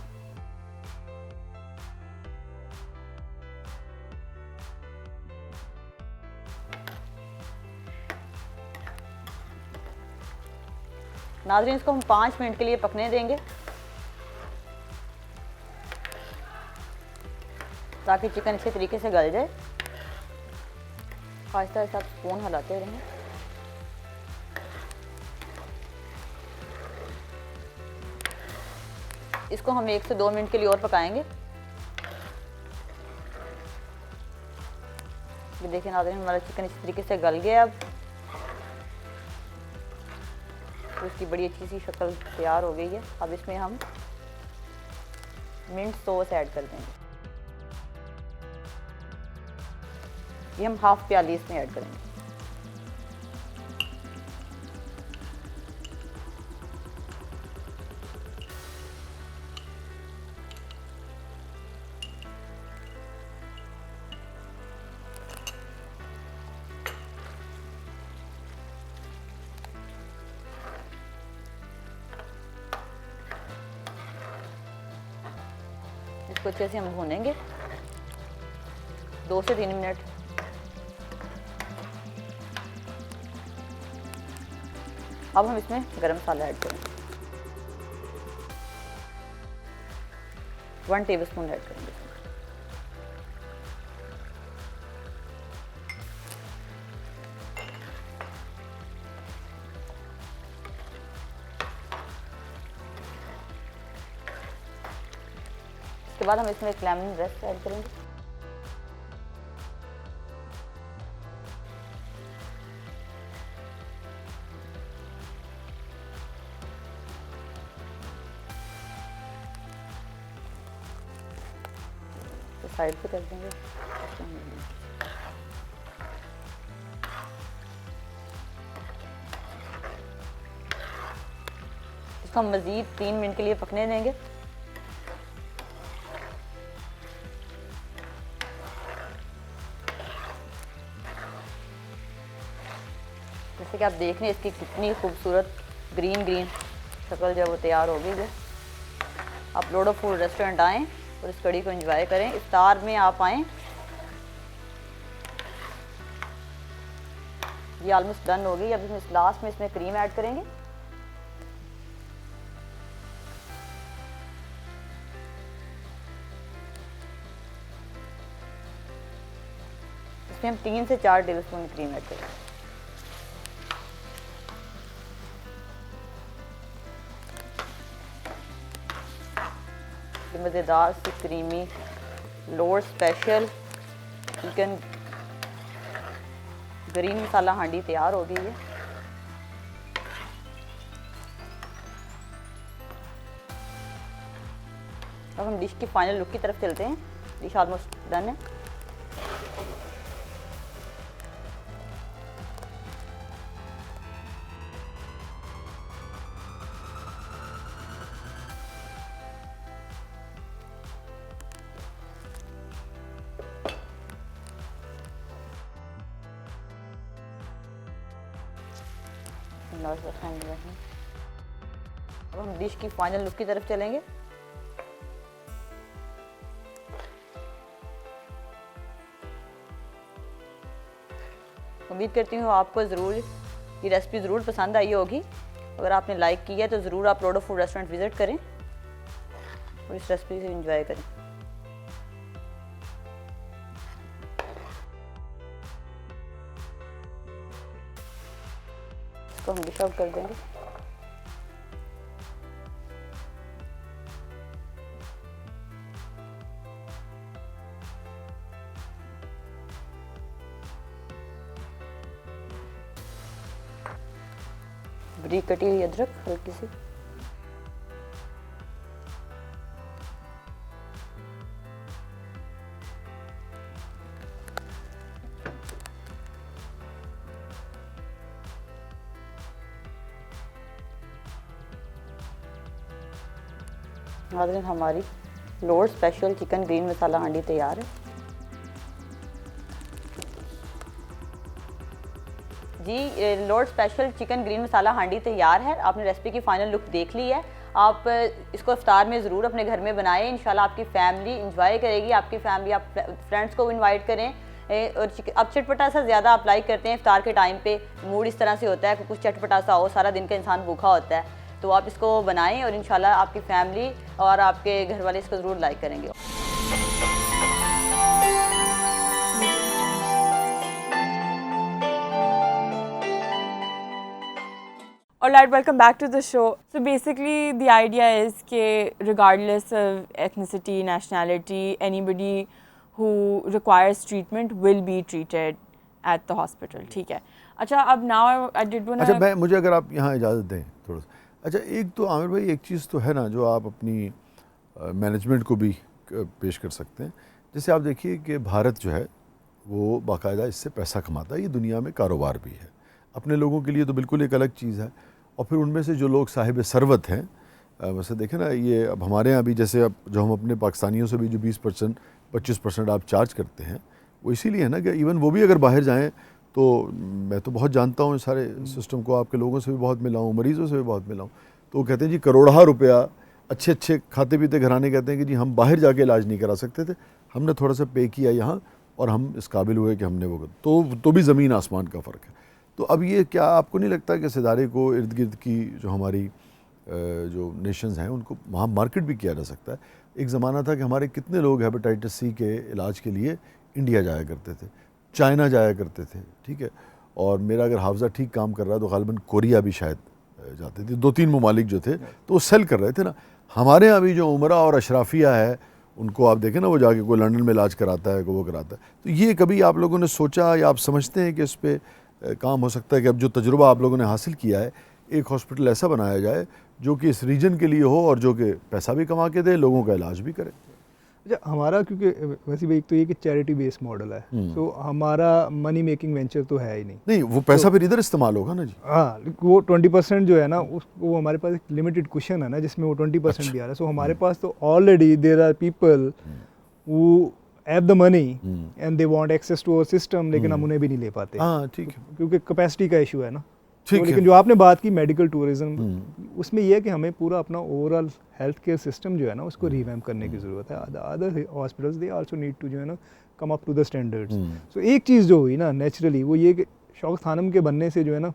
नाज़रीन, इसको हम 5 मिनट के लिए पकने देंगे ताकि चिकन अच्छे तरीके से गल जाए। आहिस्ता आहिस्ता स्पून हिलाते रहें। इसको हम 1 से 2 मिनट के लिए और पकाएंगे। ये देखिए नाज़रीन, हमारा चिकन इस तरीके से गल गया। अब तो इसकी बड़ी अच्छी सी शक्ल तैयार हो गई है। अब इसमें हम मिंट सॉस ऐड कर देंगे। ये हम हाफ प्याली इसमें ऐड करेंगे। इसको अच्छे से हम भूनेंगे 2 से 3 मिनट। अब हम इसमें गरम मसाला ऐड करेंगे, 1 टेबलस्पून ऐड करेंगे। इसके बाद हम इसमें एक लेमन रेस्ट ऐड करेंगे। तो साइड पे कर देंगे। इसको हम मज़ीद 3 मिनट के लिए पकने देंगे। जैसे कि आप देख रहे हैं इसकी कितनी खूबसूरत ग्रीन शक्ल जब वो तैयार हो गई है। आप लॉर्ड ऑफ फूड रेस्टोरेंट आएँ और इस कड़ी को एंजॉय करें। इफ्तार में आप आएँ। ये ऑलमोस्ट डन हो गई। अब इसमें लास्ट में इसमें क्रीम ऐड करेंगे। इसमें हम 3 से 4 टेबलस्पून क्रीम ऐड करेंगे। मज़ेदार सी creamy lord special chicken green masala handi तैयार हो गई है। अब हम डिश की फाइनल लुक की तरफ चलते हैं। डिश ऑलमोस्ट डन है। अब हम डिश की फाइनल लुक की तरफ चलेंगे। उम्मीद करती हूँ आपको ज़रूर ये रेसिपी ज़रूर पसंद आई होगी। अगर आपने लाइक की है तो ज़रूर आप Lord of food restaurant visit करें और इस रेसिपी से एंजॉय करें। इसको हम डिश आउट कर देंगे। बारीक कटी हुई अदरक हल्की सी, नाज़रीन हमारी Lord special chicken green masala handi तैयार है। जी Lord special chicken green masala handi तैयार है। आपने रेसिपी की फाइनल लुक देख ली है। आप इसको इफ्तार में ज़रूर अपने घर में बनाएं। इंशाल्लाह आपकी फैमिली इंजॉय करेगी। आपकी फैमिली, आप फ्रेंड्स को इनवाइट करें। और अब चटपटा सा ज़्यादा आप लाइक करते हैं इफ्तार के टाइम पे, मूड इस तरह से होता है कि कुछ चटपटा सा हो, सारा दिन का इंसान भूखा होता है। तो आप इसको बनाएं और इंशाल्लाह आपकी फैमिली और आपके घर वाले इसको ज़रूर लाइक करेंगे। Alright, welcome back to the show. So basically the idea is that regardless of ethnicity, nationality, anybody who requires treatment will be treated at the hospital. ठीक है। अच्छा, अब now I did wanna... अच्छा, मुझे अगर आप यहाँ इजाज़त दें थोड़ा सा। अच्छा, एक तो आमिर भाई एक चीज़ तो है ना जो आप अपनी मैनेजमेंट को भी पेश कर सकते हैं। जैसे आप देखिए कि भारत जो है वो बाकायदा इससे पैसा कमाता है। ये दुनिया में कारोबार भी है। अपने लोगों के लिए तो बिल्कुल एक अलग चीज़ है। और फिर उनमें से जो लोग साहिब सरवत हैं, वैसे देखें ना, ये अब हमारे यहाँ भी जैसे अब जो हम अपने पाकिस्तानियों से भी जो 20% 25% आप चार्ज करते हैं, वो इसीलिए है ना कि इवन वो भी अगर बाहर जाएँ तो मैं तो बहुत जानता हूँ सारे सिस्टम को, आपके लोगों से भी बहुत मिला हूँ, मरीज़ों से भी बहुत मिला हूँ, तो वो कहते हैं जी करोड़ा रुपया अच्छे अच्छे खाते पीते घराने कहते हैं कि जी हम बाहर जाके इलाज नहीं करा सकते थे, हमने थोड़ा सा पे किया यहाँ और हम इस काबिल हुए कि हमने वो, तो भी ज़मीन आसमान का फ़र्क है। तो अब ये क्या आपको नहीं लगता कि इस इदारे को इर्द गिर्द की जो हमारी जो नेशंस हैं उनको वहाँ मार्केट भी किया जा सकता है? एक ज़माना था कि हमारे कितने लोग हेपेटाइटिस सी के इलाज के लिए इंडिया जाया करते थे, चाइना जाया करते थे, ठीक है, और मेरा अगर हाफजा ठीक काम कर रहा है तो गालिबन कोरिया भी शायद जाते थे। 2-3 ममालिक जो थे तो वो सेल कर रहे थे ना। हमारे यहाँ भी जो उमरा और अशराफिया है उनको आप देखें ना, वो जाके कोई लंदन में इलाज कराता है, कोई वो कराता है। तो ये कभी आप लोगों ने सोचा या आप समझते हैं कि इस पर काम हो सकता है कि अब जो तजुर्बा आप लोगों ने हासिल किया है एक हॉस्पिटल ऐसा बनाया जाए जो कि इस रीजन के लिए हो और जो कि पैसा भी कमा के दे, लोगों का इलाज भी करे? अच्छा, हमारा क्योंकि वैसे भी एक तो ये कि चैरिटी बेस्ड मॉडल है, तो हमारा मनी मेकिंग वेंचर तो है ही नहीं। वो पैसा फिर इधर इस्तेमाल होगा ना जी। हाँ, वो 20% जो है ना वो हमारे पास एक लिमिटेड कुशन है ना जिसमें वो 20% भी आ रहा है। सो हमारे पास तो already there are people who have the money and they want access to our system, लेकिन हम उन्हें भी नहीं ले पाते। हाँ ठीक है, क्योंकि कैपेसिटी का इशू है ना। ठीक लेकिन है। जो आपने बात की मेडिकल टूरिज्म, उसमें यह है कि हमें पूरा अपना ओवरऑल हेल्थ केयर सिस्टम जो है ना उसको रिवैम्प करने की ज़रूरत है। Other hospitals they also need to जो है ना come up to the standards. So एक चीज़ जो हुई ना नेचुरली वो ये कि शौकत खानम के बनने से जो है ना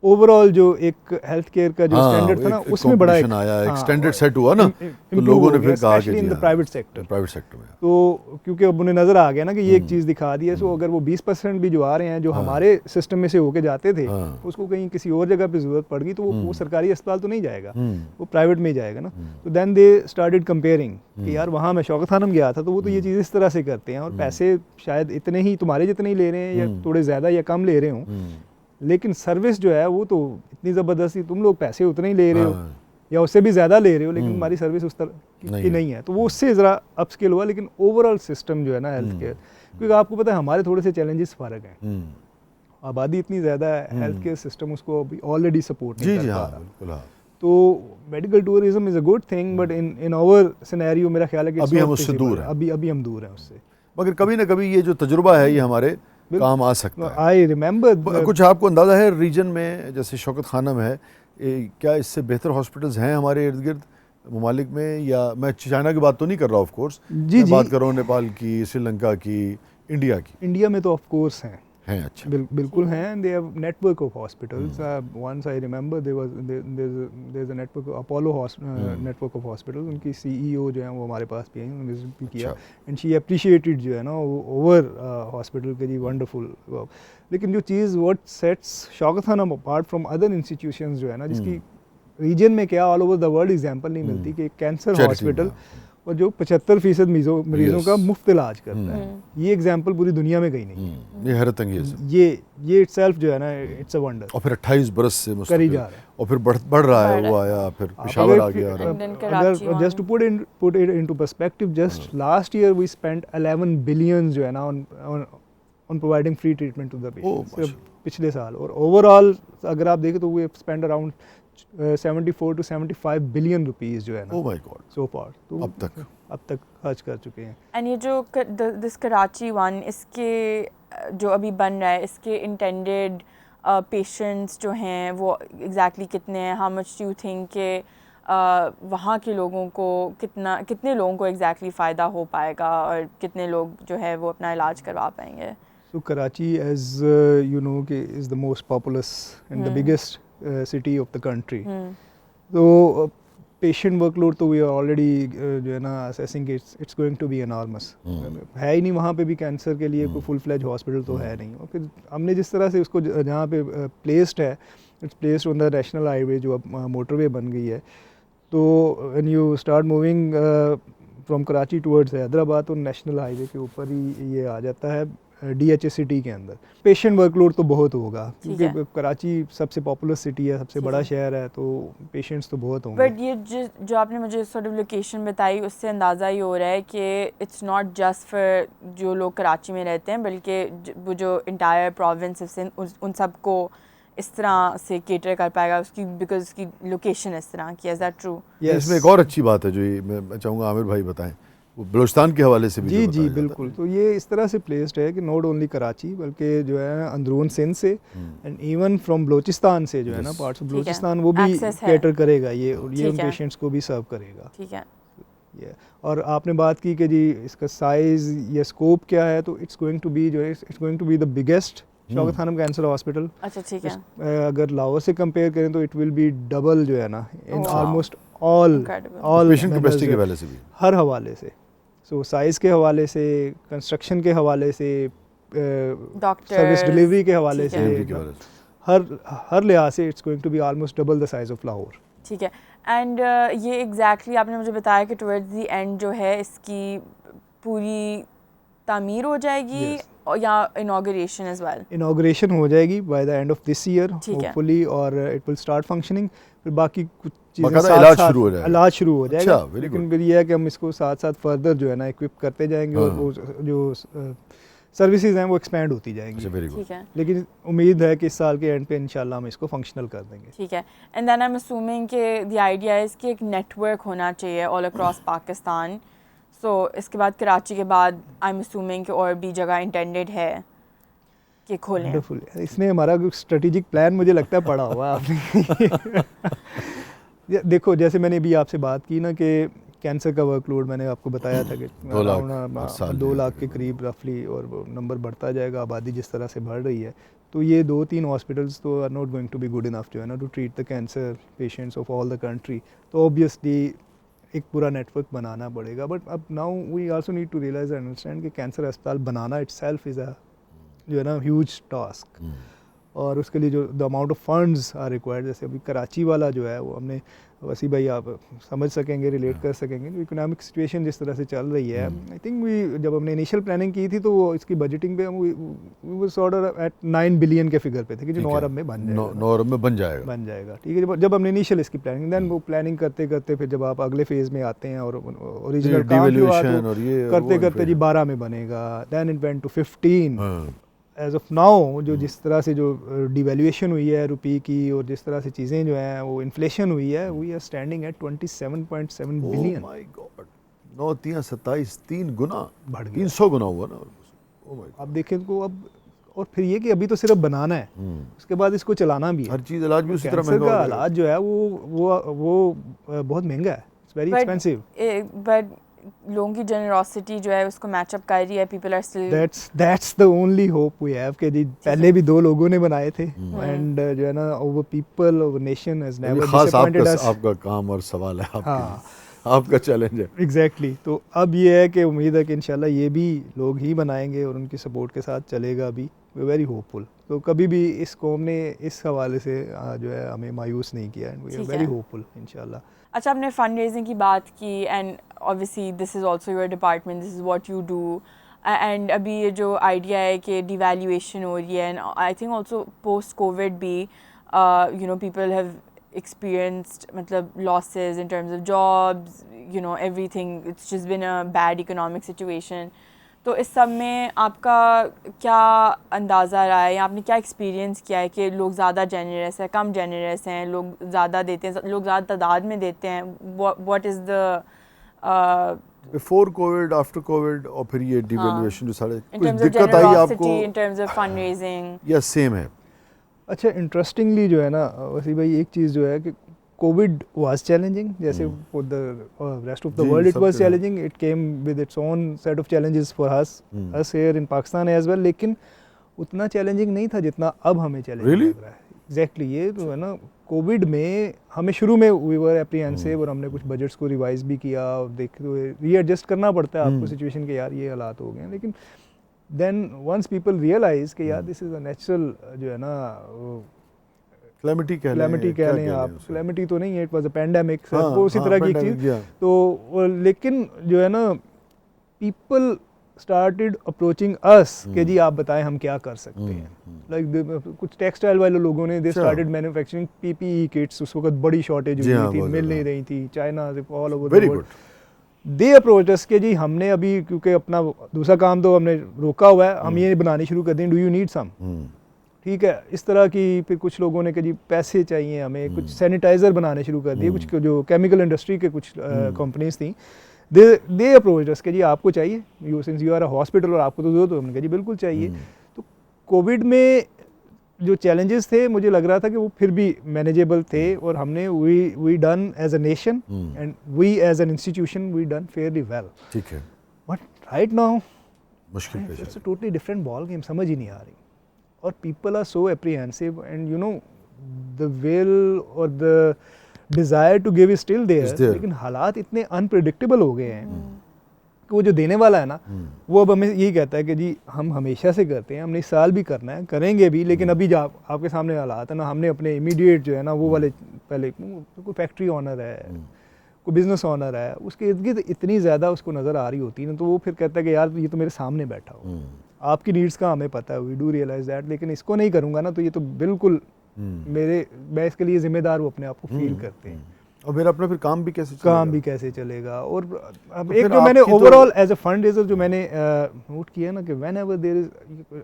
ओवरऑल जो एक हेल्थ केयर का जो स्टैंडर्ड था ना उसमें बड़ा एक आया, एक स्टैंडर्ड सेट हुआ ना, तो लोगों ने फिर कहा कि इन द प्राइवेट सेक्टर में तो क्योंकि अब उन्हें नज़र आ गया ना कि ये एक चीज़ दिखा दी है। सो अगर वो 20% भी जो आ रहे हैं जो हमारे सिस्टम में से होके जाते थे, उसको कहीं किसी और जगह पे ज़रूरत पड़ गई तो वो सरकारी अस्पताल तो नहीं जाएगा, वो प्राइवेट में ही जाएगा ना। तो देन दे स्टार्टेड कंपेयरिंग कि यार वहाँ मैं शौकत खानम गया था तो वो तो ये चीज़ इस तरह से करते हैं और पैसे शायद इतने ही तुम्हारे जितने ही ले रहे हैं या थोड़े ज़्यादा या कम ले रहे हों, लेकिन सर्विस जो है वो तो इतनी ज़बरदस्ती, तुम लोग पैसे उतने ही ले रहे हो या उससे भी ज़्यादा ले रहे हो, लेकिन हमारी सर्विस उस तरह की नहीं है। तो वो उससे ज़रा अपस्केल हुआ, लेकिन ओवरऑल सिस्टम जो है ना हेल्थ केयर, क्योंकि आपको पता है हमारे थोड़े से चैलेंजेस फ़र्क हैं। आबादी इतनी ज़्यादा है, हेल्थ केयर सिस्टम उसको अभी ऑलरेडी सपोर्ट नहीं कर पा रहा। तो medical tourism is a good thing, but in our scenario मेरा ख्याल है कि अभी हम उससे दूर हैं। अभी हम दूर हैं उससे, मगर कभी ना कभी ये जो तजुर्बा है ये हमारे काम आ सकता है। आई रिमेंबर कुछ आपको अंदाज़ा है रीजन में जैसे शौकत खानम है, क्या इससे बेहतर हॉस्पिटल्स हैं हमारे इर्द गिर्द ममालिक में? या मैं चाइना की बात तो नहीं कर रहा ऑफ कोर्स, मैं बात कर रहा हूँ नेपाल की, श्रीलंका की, इंडिया की। इंडिया में तो ऑफ कोर्स हैं। अच्छा, बिल्कुल हैं, and they have network of hospitals. Once I remember there is a network, Apollo network of hospitals. उनकी सीईओ जो है वो हमारे पास भी आई, उन्होंने विजिट भी किया, एंड शी अप्रिशिएटेड जो है ना ओवर हॉस्पिटल के जी वंडरफुल। लेकिन जो चीज़ what sets Shaukat Khanum apart from other institutions जो है ना, जिसकी रीजन में क्या all over the world example नहीं मिलती कि कैंसर हॉस्पिटल और जो 75% मरीजों का मुफ्त इलाज करता है, ये एग्जाम्पल पूरी दुनिया में कहीं नहीं है। ये हैरत अंगेज़ है। ये इटसेल्फ जो है ना इट्स अ वंडर। और फिर 28 बरस से करी जा रहा है और फिर बढ़ रहा है, वो आया फिर पेशावर आ गया। अगर just to put it into perspective, just last year we spent 11 billion जो है ना on providing free treatment to the patients पिछले साल। और ओवरऑल अगर आप देखें तो we spend around 74 to 75 billion rupees जो है ना, ओह माय गॉड, सो फार, तो अब तक खर्च कर चुके हैं। एंड ये जो दिस कराची वन, इसके जो अभी बन रहा है, इसके इंटेंडेड पेशेंट्स जो हैं वो एग्जैक्टली कितने हैं? How much do you think के वहाँ के लोगों को कितने लोगों को एग्जैक्टली फ़ायदा हो पाएगा और कितने लोग जो है वो अपना इलाज करवा पाएंगे? सो कराची एज यू नो के is the most populous and the biggest city of the country. So patient workload तो we are already जो है ना assessing it's going to be enormous. है ही नहीं वहाँ पे भी कैंसर के लिए कोई full fledged hospital तो है नहीं। और फिर हमने जिस तरह से उसको जहाँ पे placed है, it's placed on the national highway जो अब motorway बन गई है। तो when you start moving from Karachi towards Hyderabad, तो national highway के ऊपर ही ये आ जाता है DHA सिटी के अंदर। पेशेंट वर्कलोड तो बहुत होगा क्योंकि कराची सबसे पॉपुलर सिटी है, सबसे बड़ा शहर है, तो पेशेंट्स तो बहुत होंगे। बट ये जो आपने मुझे सॉर्ट ऑफ लोकेशन बताई, उससे अंदाज़ा ही हो रहा है कि इट्स नॉट जस्ट फॉर जो लोग कराची में रहते हैं, बल्कि वो जो इंटायर प्रोविंस है उन सब को इस तरह से केटर कर पाएगा उसकी, बिकॉज उसकी लोकेशन इस तरह की। Is that true? इसमें एक और अच्छी बात है जो मैं चाहूँगा आमिर भाई बताएं वो बलूचिस्तान के हवाले से भी जी जी बिल्कुल। तो ये इस तरह से प्लेस्ड है कि नॉट ओनली कराची बल्कि जो है अंदरून सिंध से एंड इवन फ्रॉम बलूचिस्तान से जो है ना पार्ट्स ऑफ बलूचिस्तान वो भी कैटर करेगा ये, और ये उन पेशेंट्स को भी सर्व करेगा। ठीक है। और आपने बात की कि जी इसका साइज़ या स्कोप क्या है, तो इट्स गोइंग टू बी जो है it's going to be the biggest Shaukat Khanum cancer hospital. अच्छा ठीक है। अगर लाहौर से कंपेयर करें तो इट विल बी डबल जो है ना in almost all patient capacity के हवाले से भी, हर हवाले से। सो साइज़ के हवाले से, कंस्ट्रक्शन के हवाले से, सर्विस डिलीवरी के हवाले से, हर लिहाज से it's going to be almost double the size of Lahore. ठीक है। एंड ये एग्जैक्टली आपने मुझे बताया कि टुवर्ड्स द एंड जो है इसकी पूरी तामीर हो जाएगी या इनॉग्रेशन एज वेल? इनॉग्रेशन हो जाएगी by the end of this year hopefully, और इट विल स्टार्ट फंक्शनिंग। फिर बाकी कुछ चीज़ें इलाज शुरू हो जाएगा। अच्छा, लेकिन फिर ये है कि हम इसको साथ साथ फर्दर जो है ना इक्विप करते जाएंगे और वो जो सर्विसेज हैं वो एक्सपेंड होती जाएंगी। ठीक है। लेकिन उम्मीद है कि इस साल के एंड पे इंशाल्लाह हम इसको फंक्शनल कर देंगे। ठीक है। एंड देन आई एम असूमिंग कि द आइडिया इज़ कि एक नेटवर्क होना चाहिए ऑल अक्रॉस पाकिस्तान। सो इसके बाद कराची के बाद आई एम असूमिंग कि और भी जगह इंटेंडेड है कि खोलें। वंडरफुल। इसमें हमारा स्ट्रेटेजिक प्लान मुझे लगता है पड़ा हुआ आपने। देखो जैसे मैंने अभी आपसे बात की ना कि कैंसर का वर्कलोड मैंने आपको बताया था कि 2 लाख के करीब रफली, और वो नंबर बढ़ता जाएगा आबादी जिस तरह से बढ़ रही है। तो ये 2-3 हॉस्पिटल्स तो are not going to be good enough जो है ना to treat the cancer patients of all the country. तो ऑब्वियसली एक पूरा नेटवर्क बनाना पड़ेगा। बट अब now we also need to realise and understand कि कैंसर अस्पताल बनाना इटसेल्फ इज़ अ जो है ना ह्यूज टास्क, और उसके लिए जो the amount of funds are required. जैसे अभी कराची वाला जो है वो हमने, वसी भाई आप समझ सकेंगे, रिलेट कर सकेंगे, जो इकोनॉमिक सिचुएशन जिस तरह से चल रही है। आई थिंक वी जब हमने इनिशियल प्लानिंग की थी तो वो इसकी बजटिंग पे we were sort of at 9 billion के फिगर पे थे कि जो 9 अरब में बन जाएगा। 9 अरब में बन जाएगा। ठीक है। जब हमने इनिशियल इसकी प्लानिंग, देन वो प्लानिंग करते करते फिर जब आप अगले फेज़ में आते हैं और ओरिजिनल करते करते जी 12 में बनेगा, then it went to 15। As of now जो जिस तरह से जो डिवैल्यूएशन हुई है रुपये की और जिस तरह से चीज़ें जो हैं वो इन्फ्लेशन हुई है, we are standing at 27.7 billion. My god, 9 3 27 3 गुना बढ़ गया, 300 गुना हुआ ना। Oh my god. अब देखें तो अब, और फिर ये कि अभी तो सिर्फ बनाना है, उसके बाद इसको चलाना भी है। हर चीज़, इलाज भी उसी तरह महंगा का इलाज जो है वो बहुत महंगा है, इट्स वेरी एक्सपेंसिव। बट लोगों की जेनरोसिटी जो है उसको मैच अप कर रही है। People are still, that's the only hope we have कि जी पहले भी 2 लोगों ने बनाए थे, एंड जो है ना over people over nation has never disappointed us. आपका काम और सवाल है आपका चैलेंज है। एग्जैक्टली। तो अब ये है कि उम्मीद है कि इंशाल्लाह ये भी लोग ही बनाएंगे और उनकी सपोर्ट के साथ चलेगा भी। We very hopeful. तो कभी भी इस कौम ने इस हवाले से जो है हमें मायूस नहीं किया, and we are very hopeful इंशाल्लाह। अच्छा, आपने फंड रेजिंग की बात की, and obviously this is also your department, this is what you do. And अभी ये जो आइडिया है कि डिवैल्यूएशन हो रही है, and I think also post Covid भी you know people have experienced मतलब losses in terms of jobs, you know, everything. It's just been a bad economic situation. तो इस सब में आपका क्या अंदाज़ा रहा है या आपने क्या एक्सपीरियंस किया है कि लोग ज़्यादा जेनरस है, कम जेनरस हैं, लोग ज़्यादा देते हैं, लोग ज़्यादा तादाद में देते हैं? What is the before Covid, after Covid, और फिर ये डिवैल्यूएशन जो सारे कुछ दिक्कत आई आपको इन टर्म्स ऑफ फंड रेजिंग? या सेम है? अच्छा, इंटरेस्टिंगली जो है ना वसी भाई, एक चीज़ जो है कि कोविड वाज चैलेंजिंग, जैसे for the rest of the world it was challenging, it came with its own set of challenges for us here in Pakistan as well, लेकिन उतना चैलेंजिंग नहीं था जितना अब हमें चैलेंजिंग लग रहा है। एग्जैक्टली। ये तो है ना, कोविड में हमें शुरू में वी वर एप्रीहेंसिव और हमने कुछ बजट्स को रिवाइज भी किया और देखते हुए रीएडजस्ट करना पड़ता है आपको सिचुएशन के, यार ये हालात हो गए। लेकिन देन वंस पीपल रियलाइज कि यार दिस इज़ अ नेचुरल जो है ना क्लैमिटी कह लें आप, क्लैमिटी तो नहीं है, इट वाज अ पैंडेमिक, वो उसी तरह की चीज़। तो लेकिन जो है ना पीपल स्टार्टेड अप्रोचिंग अस कि जी आप बताएं हम क्या कर सकते हैं। लाइक कुछ टेक्सटाइल वाले लोगों ने they started manufacturing PPE kits, उस वक्त बड़ी शॉर्टेज हुई थी, मिल नहीं रही थी, चाइना से all over the world. They approach अस के जी हमने अभी क्योंकि अपना दूसरा काम तो हमने रोका हुआ है, हम ये बनानी शुरू कर दें, डू यू नीड सम? ठीक है, इस तरह की। फिर कुछ लोगों ने कि जी पैसे चाहिए हमें, कुछ सैनिटाइज़र बनाने शुरू कर दिए, कुछ जो केमिकल इंडस्ट्री के कुछ कंपनीज थी दे अप्रोच अस कि जी आपको चाहिए, you since you are a hospital और आपको तो ज़रूरत हो, हमने कहा जी बिल्कुल चाहिए। तो कोविड में जो चैलेंजेस थे मुझे लग रहा था कि वो फिर भी मैनेजेबल थे, और हमने we done as a nation and we as an institution we done fairly well. ठीक है, बट राइट नाउ मुश्किल it's a totally different ball game, समझ ही नहीं आ रही, और people are so apprehensive and you know the will और the desire to give is still there, लेकिन हालात इतने अनप्रेडिक्टेबल हो गए हैं कि वो जो देने वाला है ना वो अब हमें यही कहता है कि जी हम हमेशा से करते हैं, हमने इस साल भी करना है, करेंगे भी, लेकिन अभी जो आपके सामने हालात है ना, हमने अपने इमीडिएट जो है ना वो वाले पहले कोई फैक्ट्री ऑनर है, कोई बिजनेस ऑनर है, उसके इर्द गिर्द इतनी ज़्यादा उसको नज़र आ रही होती है ना, तो वो फिर कहता है कि यार ये तो मेरे सामने बैठा हो, आपकी नीड्स का हमें पता है, वी डू रियलाइज दैट, लेकिन इसको नहीं करूँगा ना तो ये तो बिल्कुल मैं इसके लिए जिम्मेदार वो अपने आप को फील करते हैं। और मेरा अपना फिर काम भी कैसे चलेगा? और अब एक जो मैंने overall as a fund raiser जो मैंने नोट किया ना कि व्हेन एवर देयर इज,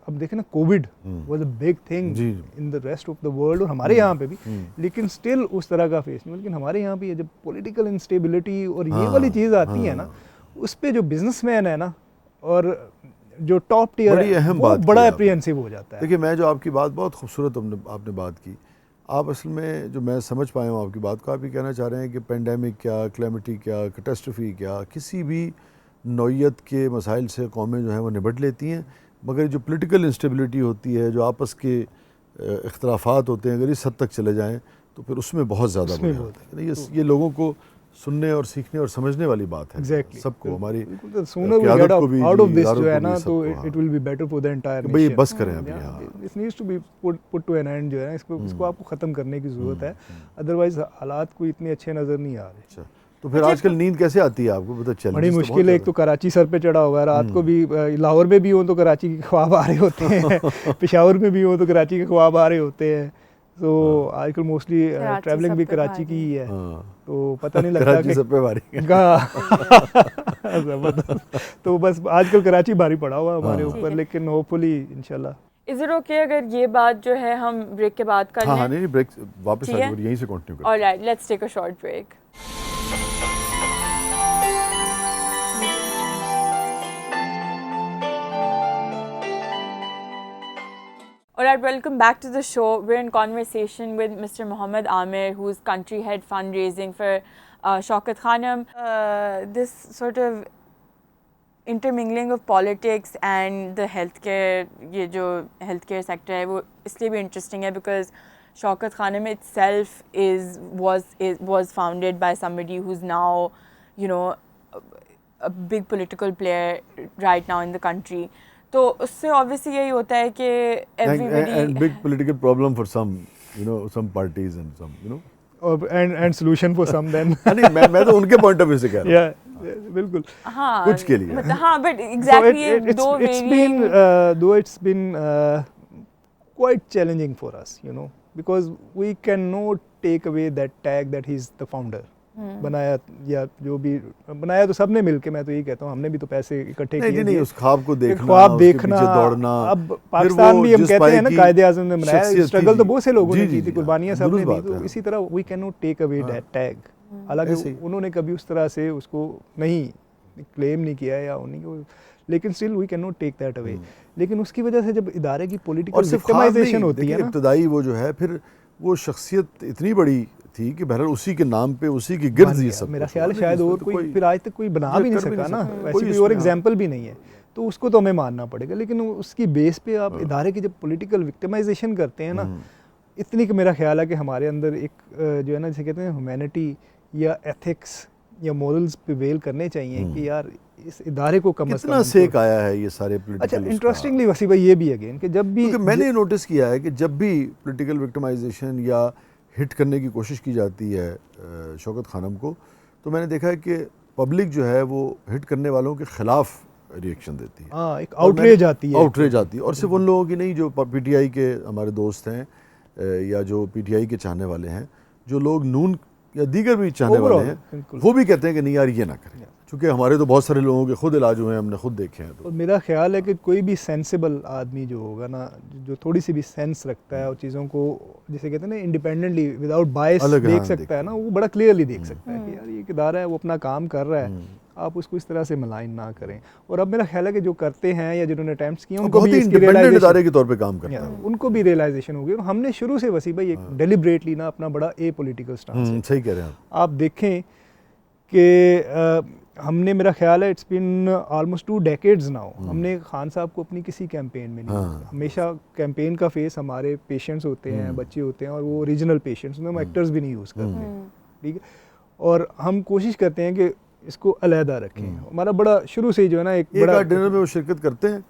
अब देखें ना Covid was a big thing in the rest of the world और हमारे यहाँ पे भी, लेकिन स्टिल उस तरह का फेस नहीं, लेकिन हमारे यहाँ पे जब पॉलिटिकल इंस्टेबिलिटी और ये वाली चीज़ आती है ना, उस पर जो बिजनेसमैन है ना और जो टॉप टियर है वो बड़ा एप्रीहेंसिव हो जाता है। देखिए, मैं जो आपकी बात बहुत खूबसूरत आपने बात की, आप असल में जो मैं समझ पाया हूँ आपकी बात को, आप ये कहना चाह रहे हैं कि पेंडेमिक क्या, क्लेमिटी क्या, कैटास्ट्रोफी क्या, किसी भी नौइयत के मसाइल से कौमें जो हैं वो निपट लेती हैं, मगर जो पॉलिटिकल इंस्टेबिलिटी होती है, जो आपस के इख्तलाफात होते हैं, अगर इस हद तक चले जाएँ तो फिर उसमें बहुत ज़्यादा बुरा होता है। ये लोगों को सुनने और सीखने और समझने वाली बात है। Exactly. सबको हमारी sooner we get out of this जो है ना, तो it will be better for the entire nation। भाई बस करें अभी, हाँ, this needs to be put to an end जो है, इसको आपको ख़त्म करने की ज़रूरत है, अदरवाइज हालात कोई इतने अच्छे नज़र नहीं आ रहे। अच्छा, तो फिर आजकल नींद कैसे आती है आपको? पता चल बड़ी मुश्किल है, एक तो कराची सर पे चढ़ा हुआ है, रात को भी लाहौर में भी हो तो कराची के ख्वाब आ रहे होते हैं, पेशावर में भी हो तो कराची के ख्वाब आ रहे होते हैं, तो आजकल मोस्टली ट्रैवलिंग भी कराची की ही है, तो पता नहीं लगता कि सब पे भारी तो बस आजकल कराची भारी पड़ा हुआ हमारे ऊपर, लेकिन होपफुली इंशाल्लाह। इज इट ओके अगर ये बात जो है हम ब्रेक के बाद कर लें? हाँ, नहीं ब्रेक वापस यहीं से कंटिन्यू करें। Alright, let's take a short break. Alright, welcome back to the show. We're in conversation with Mr. Mohammed Amir, who's country head fundraising for Shaukat Khanum. This sort of intermingling of politics and the healthcare, ये जो healthcare sector है वो इसलिए भी interesting है because Shaukat Khanum itself was founded by somebody who's now, you know, a big political player right now in the country. तो उससे obviously यही होता है कि everybody and big political problem for some, you know, some parties and some, you know, and solution for some then। नहीं, मैं तो उनके point of view से कह रहा हूँ। बिल्कुल, हाँ, कुछ के लिए, मतलब हाँ, but exactly though it's been quite challenging for us, you know, because we cannot take away that tag that he's the founder। बनाया या जो भी बनाया तो सबने मिलके, मैं तो यही कहता हूँ, हमने भी तो पैसे इकट्ठे किए। नहीं, उस ख्वाब को देखना, उसके पीछे दौड़ना। अब पाकिस्तान भी हम कहते हैं ना कायदे आज़म ने बनाया, स्ट्रगल तो बहुत से लोगों ने की थी, कुर्बानियाँ सबने दी, तो इसी तरह we can not take away that tag. हालांकि उन्होंने कभी उस तरह से उसको नहीं क्लेम नहीं किया या उन्हीं, लेकिन still we can not take that away. लेकिन उसकी वजह से जब इदारे की पॉलिटिकल विक्टिमाइजेशन होती है ना, इब्तदाई वो जो है, फिर वो शख्सियत इतनी बड़ी थी कि बहरहाल उसी के नाम पे, उसी की गिर्द ये सब, मेरा ख्याल है शायद और कोई फिर आज तक कोई बना भी नहीं सका ना, वैसे कोई और एग्जांपल भी नहीं है, तो उसको तो हमें मानना पड़ेगा। लेकिन उसकी बेस पे आप इदारे की जब पॉलिटिकल विक्टिमाइजेशन करते हैं ना, इतनी कि मेरा ख्याल है कि हमारे अंदर एक जो है ना, जिसे कहते हैं ह्यूमैनिटी या एथिक्स या मोरल्स प्रिवेल करने चाहिए कि यार इस इदारे को कम से कम। कितना सेक आया है ये सारे पॉलिटिकल। अच्छा, इंटरेस्टिंगली वसी भाई ये भी अगेन कि जब भी मैंने नोटिस किया है कि जब भी पॉलिटिकल विक्टिमाइजेशन या हिट करने की कोशिश की जाती है शौकत खानम को, तो मैंने देखा है कि पब्लिक जो है वो हिट करने वालों के खिलाफ रिएक्शन देती है। हाँ, एक आउटरेज आती है, और सिर्फ उन लोगों की नहीं जो पीटीआई के हमारे दोस्त हैं या जो पीटीआई के चाहने वाले हैं, जो लोग नून या दीगर भी चाहने वाले हैं, वो भी कहते हैं कि नहीं यार ये ना करें, क्योंकि हमारे तो बहुत सारे लोगों के खुद इलाज हुए हैं, हमने खुद देखे हैं। तो मेरा ख्याल है कि कोई भी सेंसिबल आदमी जो होगा ना, जो थोड़ी सी भी सेंस रखता है और चीज़ों को जिसे कहते हैं ना इंडिपेंडेंटली विदाउट बायस देख सकता है ना, वो बड़ा क्लियरली देख सकता है कि यार ये इदारा है, वो अपना काम कर रहा है, आप उसको इस तरह से मलाइन ना करें। और अब मेरा ख्याल है कि जो करते हैं या जिन्होंने अटेम्प्ट्स किए उनको भी इंडिपेंडेंट इदारे के तौर पे काम करते हैं, उनको भी रियलाइजेशन होगी। और हमने शुरू से वसी भाई एक डेलिब्रेटली ना अपना बड़ा ए पॉलिटिकल स्टांस है। सही कह रहे हैं आप देखें कि हमने, मेरा ख्याल है it's been almost 2 decades now, हमने खान साहब को अपनी किसी कैंपेन में नहीं, हमेशा कैंपेन का फेस हमारे पेशेंट्स होते हैं, बच्चे होते हैं, और वो ओरिजिनल पेशेंट्स, हम एक्टर्स भी नहीं यूज़ करते, ठीक है। और हम कोशिश करते हैं कि इसको अलहदा रखें। हमारा बड़ा शुरू से ही जो है ना एक बड़ा डिनर में वो शिरकत करते हैं,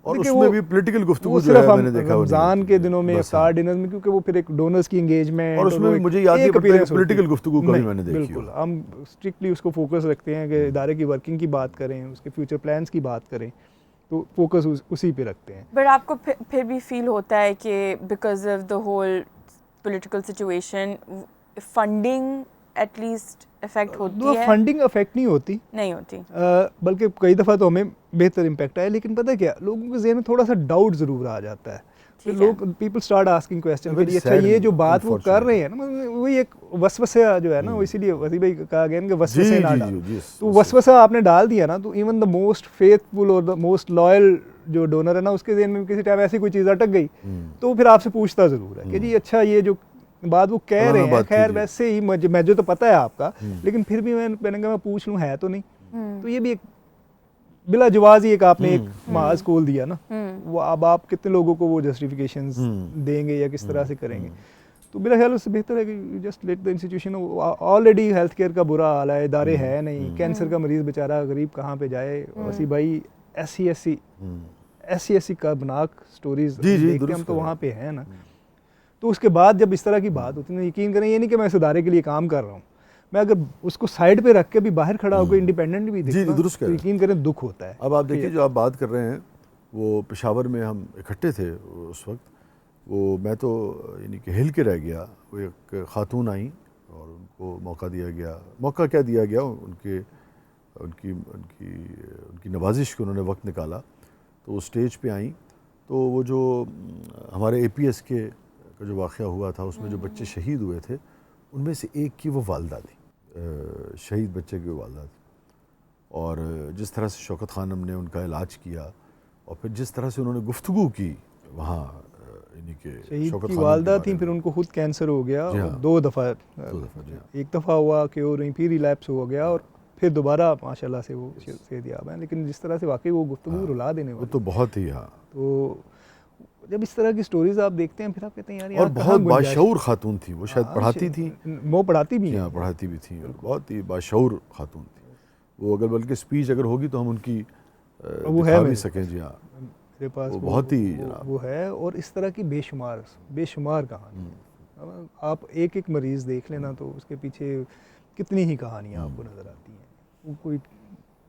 और उसमें भी पॉलिटिकल गुफ्तगू जो है मैंने देखा रमजान के दिनों में इफ्तार डिनर में, क्योंकि वो फिर एक डोनर्स की एंगेजमेंट, और उसमें भी मुझे याद नहीं पड़ता पॉलिटिकल गुफ्तगू कभी मैंने देखी। बिल्कुल, हम स्ट्रिक्टली उसको फोकस रखते हैं कि इदारे की वर्किंग की बात करें, उसके फ्यूचर प्लान्स की बात करें, तो फोकस उसी पे रखते हैं। बट आपको फिर भी फील होता है कि because of the whole political situation funding at least effect होती है? फंडिंग अफेक्ट नहीं होती, बल्कि कई दफ़ा तो हमें बेहतर इम्पैक्ट आया। लेकिन पता है क्या, लोगों के ज़हन में थोड़ा सा डाउट ज़रूर आ जाता है। फिर लोग पीपल स्टार्ट आस्किंग क्वेश्चन कि अच्छा ये जो बात वो कर रहे हैं ना, वही एक वसवसा जो है ना, वो इसीलिए वसी भाई कहा गया कि वसवसे ना डाल, तो वसवसा आपने डाल दिया ना, तो इवन द मोस्ट फेथफुल और द मोस्ट लॉयल जो डोनर है ना, उसके ज़हन में किसी टाइम ऐसी कोई चीज़ अटक गई तो फिर आपसे पूछता ज़रूर है कि जी अच्छा ये जो बात वो कह रहे हैं, खैर वैसे ही मुझे तो पता है आपका, लेकिन फिर भी मैंने कहा मैं पूछ लूँ, है तो नहीं। तो ये भी एक बिला जवाज ही एक आपने एक माज खोल दिया ना, वो अब आप कितने लोगों को वो जस्टिफिकेशंस देंगे या किस तरह से करेंगे। तो मेरा ख्याल उससे बेहतर है कि just let the institution, already health care का बुरा हाल है, इदारे है नहीं, कैंसर का मरीज बेचारा गरीब कहाँ पे जाए। वसी भाई SC का बनाक स्टोरीज देखते हम तो वहाँ पे है ना। तो उसके बाद जब इस तरह की बात होती है, यकीन करें ये नहीं कि मैं इस इदारे के लिए काम कर रहा हूँ, मैं अगर उसको साइड पे रख के भी बाहर खड़ा होकर इंडिपेंडेंट भी देखता हूँ तो यकीन करें दुख होता है। अब आप देखिए जो आप बात कर रहे हैं, वो पेशावर में हम इकट्ठे थे उस वक्त, वो मैं तो यानी कि हिल के रह गया। वो एक खातून आई और उनको मौका दिया गया, मौका क्या दिया गया, उनकी नवाजिश को उन्होंने वक्त निकाला, तो वो स्टेज पे आई। तो वो जो हमारे APS के का जो वाक़या हुआ था, उसमें जो बच्चे शहीद हुए थे, उनमें से एक की वो वालदा थी, शहीद बच्चे की वालदा थी। और जिस तरह से शौकत खानम ने उनका इलाज किया, और फिर जिस तरह से उन्होंने गुफ्तगू की वहाँ, यानी कि शौकत की वालदा थी, फिर उनको खुद कैंसर हो गया, 2 दफ़ा, एक दफ़ा हुआ कि और फिर रिलैप्स हो गया, और फिर दोबारा माशाल्लाह से वो सेहतयाब हैं। लेकिन जिस तरह से वाकई वो गुफ्तगू रुला देने वाली, वो तो बहुत ही, हाँ, तो जब इस तरह की स्टोरीज आप देखते हैं फिर आप कहते हैं यार, और बहुत बाशऊर खातून थी वो, शायद पढ़ाती थी, वो पढ़ाती भी हैं, पढ़ाती भी थी, और बहुत ही बाशऊर खातून थी वो। अगर बल्कि स्पीच अगर होगी तो हम उनकी वो है भी सकें। जी हाँ, मेरे पास वो बहुत ही वो है। और इस तरह की बेशुमार कहानी, आप एक मरीज़ देख लेना तो उसके पीछे कितनी ही कहानियाँ आपको नज़र आती हैं। वो कोई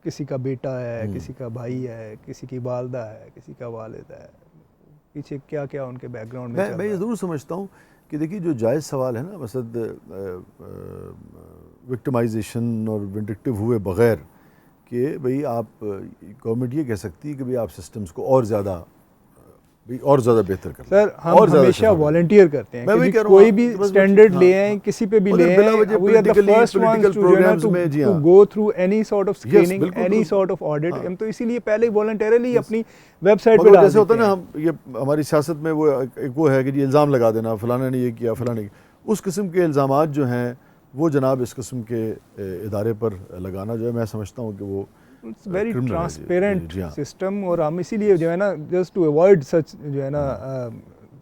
किसी का बेटा है, किसी का भाई है, किसी की वालदा है, किसी का वालिद है, पीछे क्या क्या उनके बैकग्राउंड में। मैं ये ज़रूर समझता हूँ कि देखिए जो जायज़ सवाल है ना, मसद विक्टिमाइजेशन और विंडिक्टिव हुए बग़ैर कि भाई आप, गवर्नमेंट ये कह सकती है कि भाई आप सिस्टम्स को और ज़्यादा बेहतर करें। सर हम हमेशा वॉलंटियर करते हैं कि कोई भी स्टैंडर्ड ले आए, किसी पे भी ले आए, we are the first ones to go through any sort of screening, any sort of audit. हम तो इसीलिए पहले वॉलंटरली अपनी वेबसाइट पे डाल देते हैं। जैसे होता है ना, हम ये हमारी सियासत में वो है कि जी इल्ज़ाम लगा देना, फलाना ने ये किया, फलाना ने, उस किस्म के इल्ज़ामात जो हैं वो जनाब इस किस्म के इदारे पर लगाना जो है, मैं समझता हूँ कि वो इट्स वेरी ट्रांसपेरेंट सिस्टम। और हम इसीलिए जो है ना, जस्ट टू अवॉइड सच जो है ना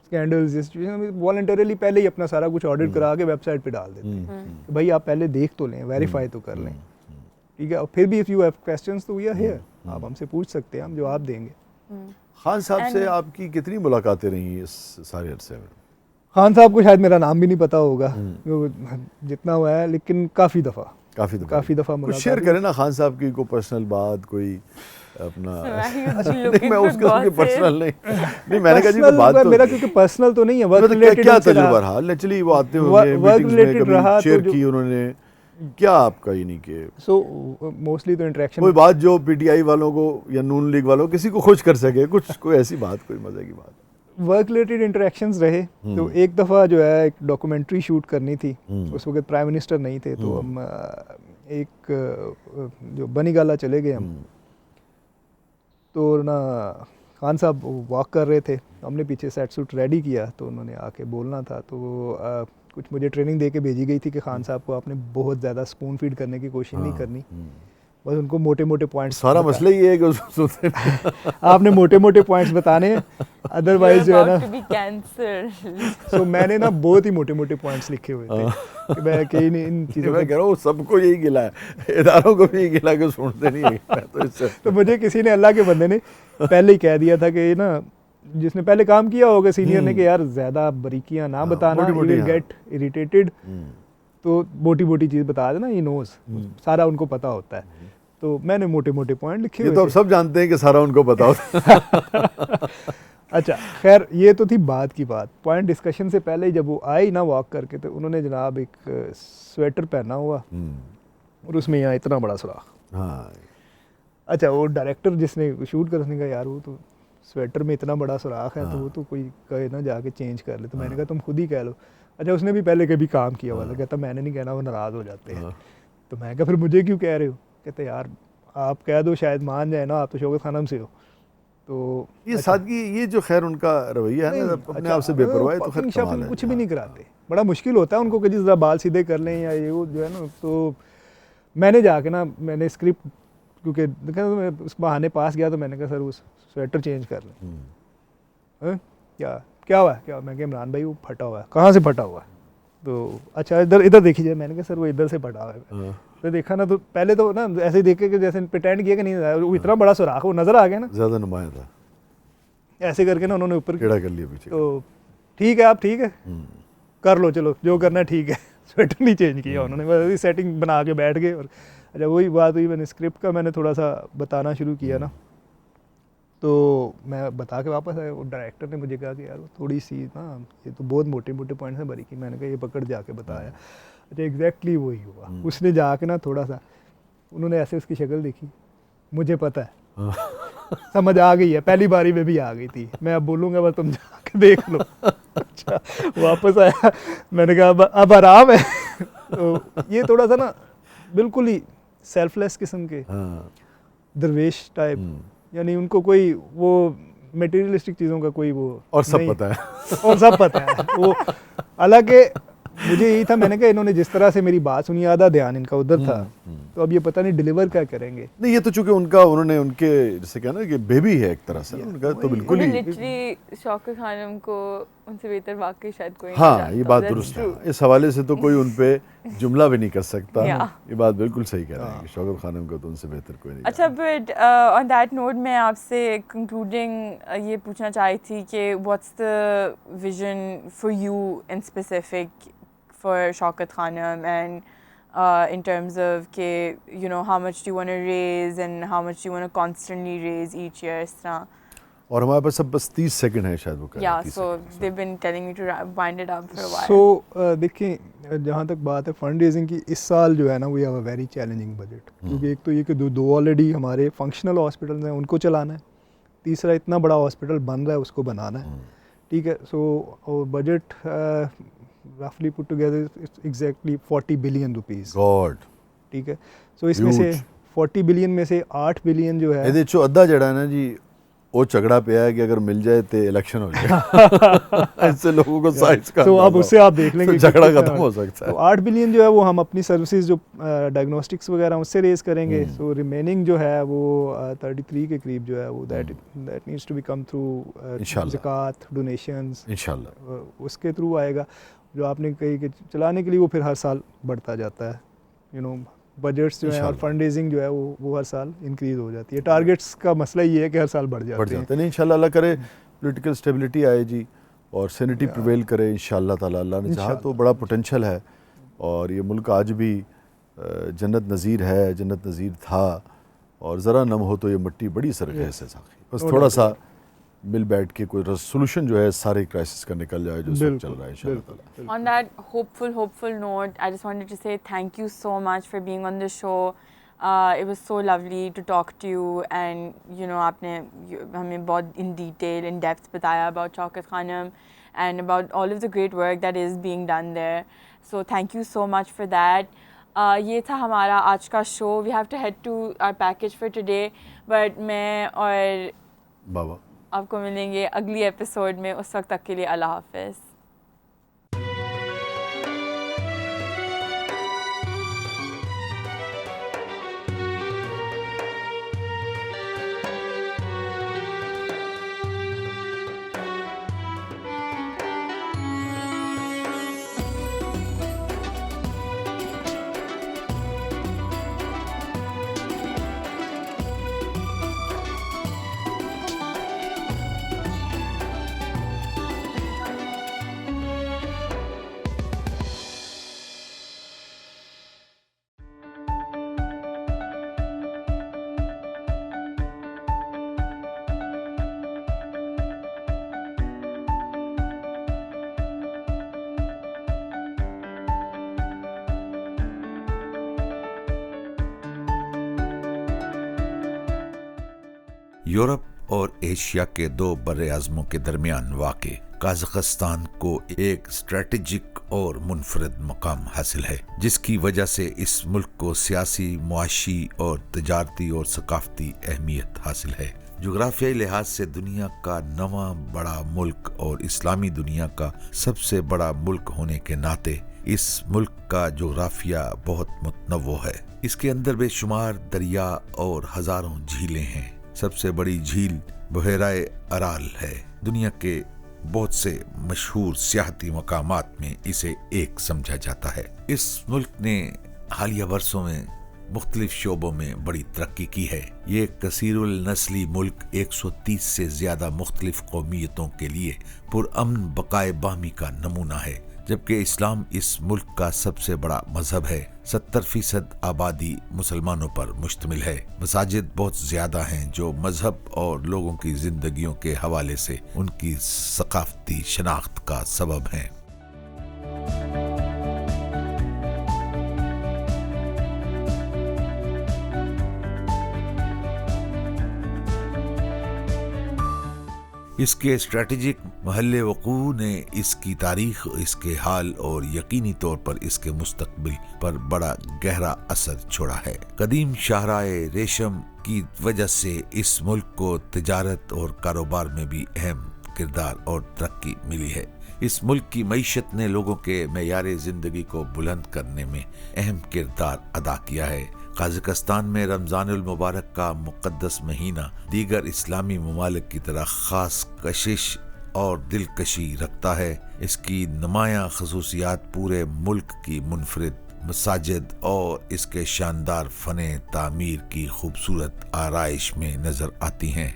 स्कैंडल्स, सिचुएशन, वॉलंटरली पहले ही अपना सारा कुछ ऑडिट करा के वेबसाइट पे डाल देते हैं कि भाई आप पहले देख तो लें, वेरीफाई तो कर लें, ठीक है। और फिर भी इफ़ यू हैव क्वेश्चंस तो वी आर हियर, आप हमसे पूछ सकते हैं, हम जवाब देंगे। खान साहब से आपकी कितनी मुलाकातें रही इस सारे अरसे में? खान साहब को शायद मेरा नाम भी नहीं पता होगा जितना हुआ है, लेकिन काफ़ी दफ़ा कुछ शेयर करें ना खान साहब की कोई पर्सनल बात, कोई अपना नहीं, मैं उसके पर्सनल नहीं मैंने कहा जी वो बात तो मेरा, क्योंकि पर्सनल तो नहीं है, वर्क रिलेटेड क्या तजुर्बा रहा, नेचुरली वो आते होंगे, वर्क रिलेटेड रहा, शेयर की उन्होंने, क्या आपका ये नहीं कि सो मोस्टली तो इंटरेक्शन, कोई बात जो PTI वालों को या नून लीग वालों किसी को खुश कर सके, कुछ कोई ऐसी बात, कोई मजे की बात? वर्क रिलेटेड इंटरेक्शंस रहे। तो एक दफ़ा जो है एक डॉक्यूमेंट्री शूट करनी थी, उस वक्त प्राइम मिनिस्टर नहीं थे, तो हम एक जो बनीगाला चले गए हम, तो ना खान साहब वॉक कर रहे थे, हमने पीछे सेट सूट रेडी किया, तो उन्होंने आके बोलना था, तो कुछ मुझे ट्रेनिंग दे के भेजी गई थी कि खान साहब को आपने बहुत ज़्यादा स्पून फीड करने की कोशिश नहीं करनी, बस उनको मोटे मोटे पॉइंट्स, सारा मसला ये है कि उसको आपने मोटे मोटे पॉइंट्स बताने हैं, अदरवाइज जो है ना। सो मैंने ना बहुत ही मोटे मोटे पॉइंट्स लिखे हुए थे कि मैं कहीं नहीं इन चीज़ों मैं कह रहा हूँ सबको यही गिला है, इदारों को भी यही गिला कि सुनते नहीं है। तो इससे तो मुझे किसी ने, अल्लाह के बंदे ने पहले ही कह दिया था कि ना, जिसने पहले काम किया होगा सीनियर ने, कि यार ज़्यादा बारीकियाँ ना बताना, यू विल गेट इरिटेटेड, तो मोटी मोटी चीज़ बता देना, ही नोज, सारा उनको पता होता है। तो मैंने मोटे मोटे पॉइंट लिखे हुए ये तो अब सब जानते हैं कि सारा उनको पता होता है। अच्छा खैर, ये तो थी बात की बात। पॉइंट डिस्कशन से पहले ही जब वो आई ना वॉक करके, तो उन्होंने जनाब एक स्वेटर पहना हुआ और उसमें यहाँ इतना बड़ा सुराख। हाँ, अच्छा, वो डायरेक्टर जिसने शूट कर, उसने कहा यार वो तो स्वेटर में इतना बड़ा सुराख है, तो वो तो कोई कहे ना जाके चेंज कर ले। तो मैंने कहा तुम खुद ही कह लो। अच्छा, उसने भी पहले कभी काम किया हुआ था, कहता मैंने नहीं कहना, वो नाराज़ हो जाते हैं। तो मैं कहा फिर मुझे क्यों कह रहे हो? कहते यार आप कह दो शायद मान जाए ना, आप तो शौकत खानम से हो। तो ये सादगी, ये जो खैर उनका रवैया है ना, अपने आप से बेपरवाह है, तो खैर कमाल है। कुछ भी नहीं कराते, बड़ा मुश्किल होता है उनको कि जिस तरह बाल सीधे कर लें या ये वो जो है ना। तो मैंने जाके ना, मैंने स्क्रिप्ट, क्योंकि मैं उस बहाने पास गया, तो मैंने कहा सर वो स्वेटर चेंज कर लें। क्या हुआ है? क्या? मैं कहा इमरान भाई वो फटा हुआ है। कहाँ से फटा हुआ है? तो अच्छा इधर देखी जाए। मैंने कहा सर वो इधर से फटा हुआ है। तो देखा ना, तो पहले तो ना ऐसे देखे कि जैसे प्रिटेंड किया कि नहीं, वो इतना बड़ा सुराख, वो नजर आ गया ना, ज़्यादा नुमाया था, ऐसे करके ना उन्होंने ऊपर टेढ़ा कर लिया पीछे। तो ठीक है, आप ठीक है कर लो, चलो जो करना है ठीक है। स्वेटर नहीं चेंज किया उन्होंने, बस सेटिंग बना के बैठ गए। और अच्छा वही बात हुई, मैंने स्क्रिप्ट का मैंने थोड़ा सा बताना शुरू किया ना, तो मैं बता के वापस आया। वो डायरेक्टर ने मुझे कहा कि यार थोड़ी सी ना, ये तो बहुत मोटे मोटे पॉइंट्स हैं बारीकी। मैंने कहा ये पकड़ जाके बताया। अच्छा एग्जैक्टली वही हुआ। उसने जाके ना थोड़ा सा, उन्होंने ऐसे उसकी शक्ल देखी, मुझे पता है, समझ आ गई है, पहली बारी में भी आ गई थी, मैं अब बोलूँगा बस तुम जाके देख लो। अच्छा वापस आया, मैंने कहा अब आराम है। तो ये थोड़ा सा ना बिल्कुल ही सेल्फलेस किस्म के दरवेश टाइप, यानी उनको कोई वो मटेरियलिस्टिक चीज़ों का कोई वो, और सब पता है, और सब पता है वो। हालांकि मुझे यही था, मैंने कहा इन्होंने जिस तरह से मेरी बात सुनी, आधा ध्यान इनका उधर था, तो अब ये पता नहीं डिलीवर क्या करेंगे। नहीं ये तो चूंकि उनका, उन्होंने उनके जैसे क्या ना कि बेबी है एक तरह से उनका, तो बिल्कुल ही लिटरली शौकत खानम को उनसे बेहतर वाकई शायद कोई नहीं हाँ, जानता। ये बात दुरुस्त है। इस हवाले से तो कोई उन पे जुमला भी नहीं कर सकता। Yeah. ये बात बिल्कुल सही कह रहे हैं कि शौकत खानम को तो उनसे बेहतर कोई नहीं। अच्छा, बट ऑन दैट नोट मैं आपसे कंक्लूडिंग ये पूछना चाह रही थी कि what's the vision for you in specific for Shaukat Khanum, and in terms of के you know how much do you want to raise and how much do you want to constantly raise each year इस तरह। और हमारे पास अब बस 30 second है शायद वो कर। Yeah, so they've been telling me to wind it up for a while. So देखिए, जहाँ तक बात है फंड रेजिंग की, इस साल जो है ना we have a very challenging budget, क्योंकि एक तो ये कि दो ऑलरेडी हमारे फंक्शनल हॉस्पिटल्स हैं, उनको चलाना है, तीसरा इतना बड़ा हॉस्पिटल बन रहा है, उसको बनाना है। ठीक है, so budget roughly put together it's exactly 40 billion rupees. God. ठीक है, सो इसमें से 40 बिलियन में से 8 बिलियन जो है, ਇਹਦੇ ਚੋਂ ਅੱਧਾ ਜਿਹੜਾ है ना जी, वो झगड़ा पे है कि अगर मिल जाए तो इलेक्शन हो जाए। ऐसे लोगों को साइंस का, तो अब उससे आप देख लेंगे झगड़ा खत्म हो सकता है। तो 8 बिलियन जो है वो हम अपनी सर्विसेज जो डायग्नोस्टिक्स वगैरह उससे रेज करेंगे। सो रिमेनिंग जो है वो 33 के करीब जो है वो that needs to be come through ज़कात, डोनेशंस, इंशाल्लाह उसके थ्रू आएगा। जो आपने कही कि चलाने के लिए वो फिर हर साल बढ़ता जाता है, यू नो बजट्स जो है और फंड रेजिंग जो है वो हर साल इंक्रीज हो जाती है। टारगेट्स का मसला ये है कि हर साल बढ़ जाते हैं। नहीं इंशाल्लाह अल्लाह करे पॉलिटिकल स्टेबिलिटी आए जी और सैनिटी प्रिवेल करे इंशाल्लाह ताला। अल्लाह ने चाहा तो बड़ा पोटेंशियल है और ये मुल्क आज भी जन्नत नज़ीर है, जन्नत नज़ीर था, और ज़रा नम हो तो ये मिट्टी बड़ी सरखेज़ है साखी। बस थोड़ा सा मिल बैठ के कोई रेसोल्यूशन जो है सारे क्राइसिस का निकल जाए जो सब चल रहा है इंशाल्लाह। On that hopeful note, I just wanted to say thank you so much for being on the show. It was so lovely to talk to you, and you know आपने हमें बहुत in detail, in depth बताया about Shaukat Khanum and about all of the great work that is being done there. So thank you so much for that. ये था हमारा आज का show. We have to head to our package for today, but मैं और बाबा आपको मिलेंगे अगली एपिसोड में. उस वक्त तक के लिए अल्लाह हाफ़िज़. यूरोप और एशिया के दो बड़े आज़मों के दरमियान वाक़े कज़ाकिस्तान को एक स्ट्रेटेजिक और मुनफरद मकाम हासिल है, जिसकी वजह से इस मुल्क को सियासी, मुआशी और तजारती और सकाफती अहमियत हासिल है. जोग्राफियाई लिहाज से दुनिया का नवा बड़ा मुल्क और इस्लामी दुनिया का सबसे बड़ा मुल्क होने के नाते इस मुल्क का जोग्राफिया बहुत मुतनव्वो है. इसके अंदर बेशुमार दरिया और हजारों झीलें हैं. सबसे बड़ी झील बहराए अराल है. दुनिया के बहुत से मशहूर सियाहती मकामात में इसे एक समझा जाता है. इस मुल्क ने हालिया वर्षों में मुख्तलिफ शोबों में बड़ी तरक्की की है. ये कसीरुल नस्ली मुल्क 130 से ज्यादा मुख्तलिफ कौमियतों के लिए पुरअमन बकाए बामी का नमूना है, जबकि इस्लाम इस मुल्क का सबसे बड़ा मजहब है. 70% आबादी मुसलमानों पर मुश्तमिल है. मसाजिद बहुत ज्यादा हैं, जो मजहब और लोगों की जिंदगियों के हवाले से उनकी सकाफती शनाख्त का सबब हैं. इसके स्ट्रेटेजिक महल्ले वक़ू ने इसकी तारीख, इसके हाल और यकीनी तौर पर इसके मुस्तकबिल पर बड़ा गहरा असर छोड़ा है. कदीम शाहराए रेशम की वजह से इस मुल्क को तिजारत और कारोबार में भी अहम किरदार और तरक्की मिली है. इस मुल्क की मईशत ने लोगों के मेयारे ज़िंदगी को बुलंद करने में अहम किरदार अदा किया है. कज़ाकिस्तान में रमज़ानुल मुबारक का मुक़द्दस महीना दीगर इस्लामी ममालिक की तरह ख़ास कशिश और दिलकशी रखता है. इसकी नुमायाँ ख़ुसूसियात पूरे मुल्क की मुनफरिद मसाजिद और इसके शानदार फ़ने तामीर की खूबसूरत आराइश में नज़र आती हैं.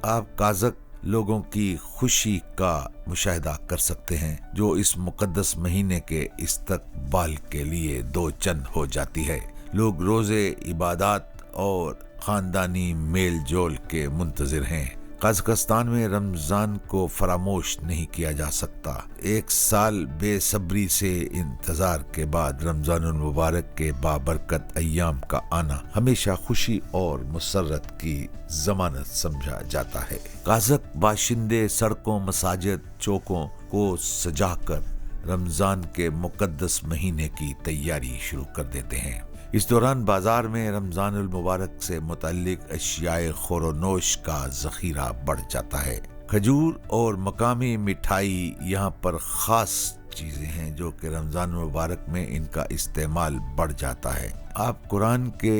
आप काज़क लोगों की खुशी का मुशाहिदा कर सकते हैं, जो इस मुक़द्दस महीने के इस्तक़बाल के लिए दो चंद हो जाती है. लोग रोज़े, इबादत और ख़ानदानी मेल जोल के मुंतज़िर हैं. कज़ाकिस्तान में रमज़ान को फरामोश नहीं किया जा सकता. एक साल बेसब्री से इंतज़ार के बाद रमज़ानुल मुबारक के बाबरकत अय्याम का आना हमेशा खुशी और मुसर्रत की ज़मानत समझा जाता है. काज़क बाशिंदे सड़कों, मसाजिद, चौकों को सजाकर रमज़ान के मुक़द्दस महीने की तैयारी शुरू कर देते हैं. इस दौरान बाजार में रमज़ानुल मुबारक से मुतल्लिक अशियाए खोरोनोश का ज़ख़ीरा बढ़ जाता है. खजूर और मकामी मिठाई यहाँ पर ख़ास चीज़ें हैं, जो कि रमज़ान मुबारक में इनका इस्तेमाल बढ़ जाता है. आप कुरान के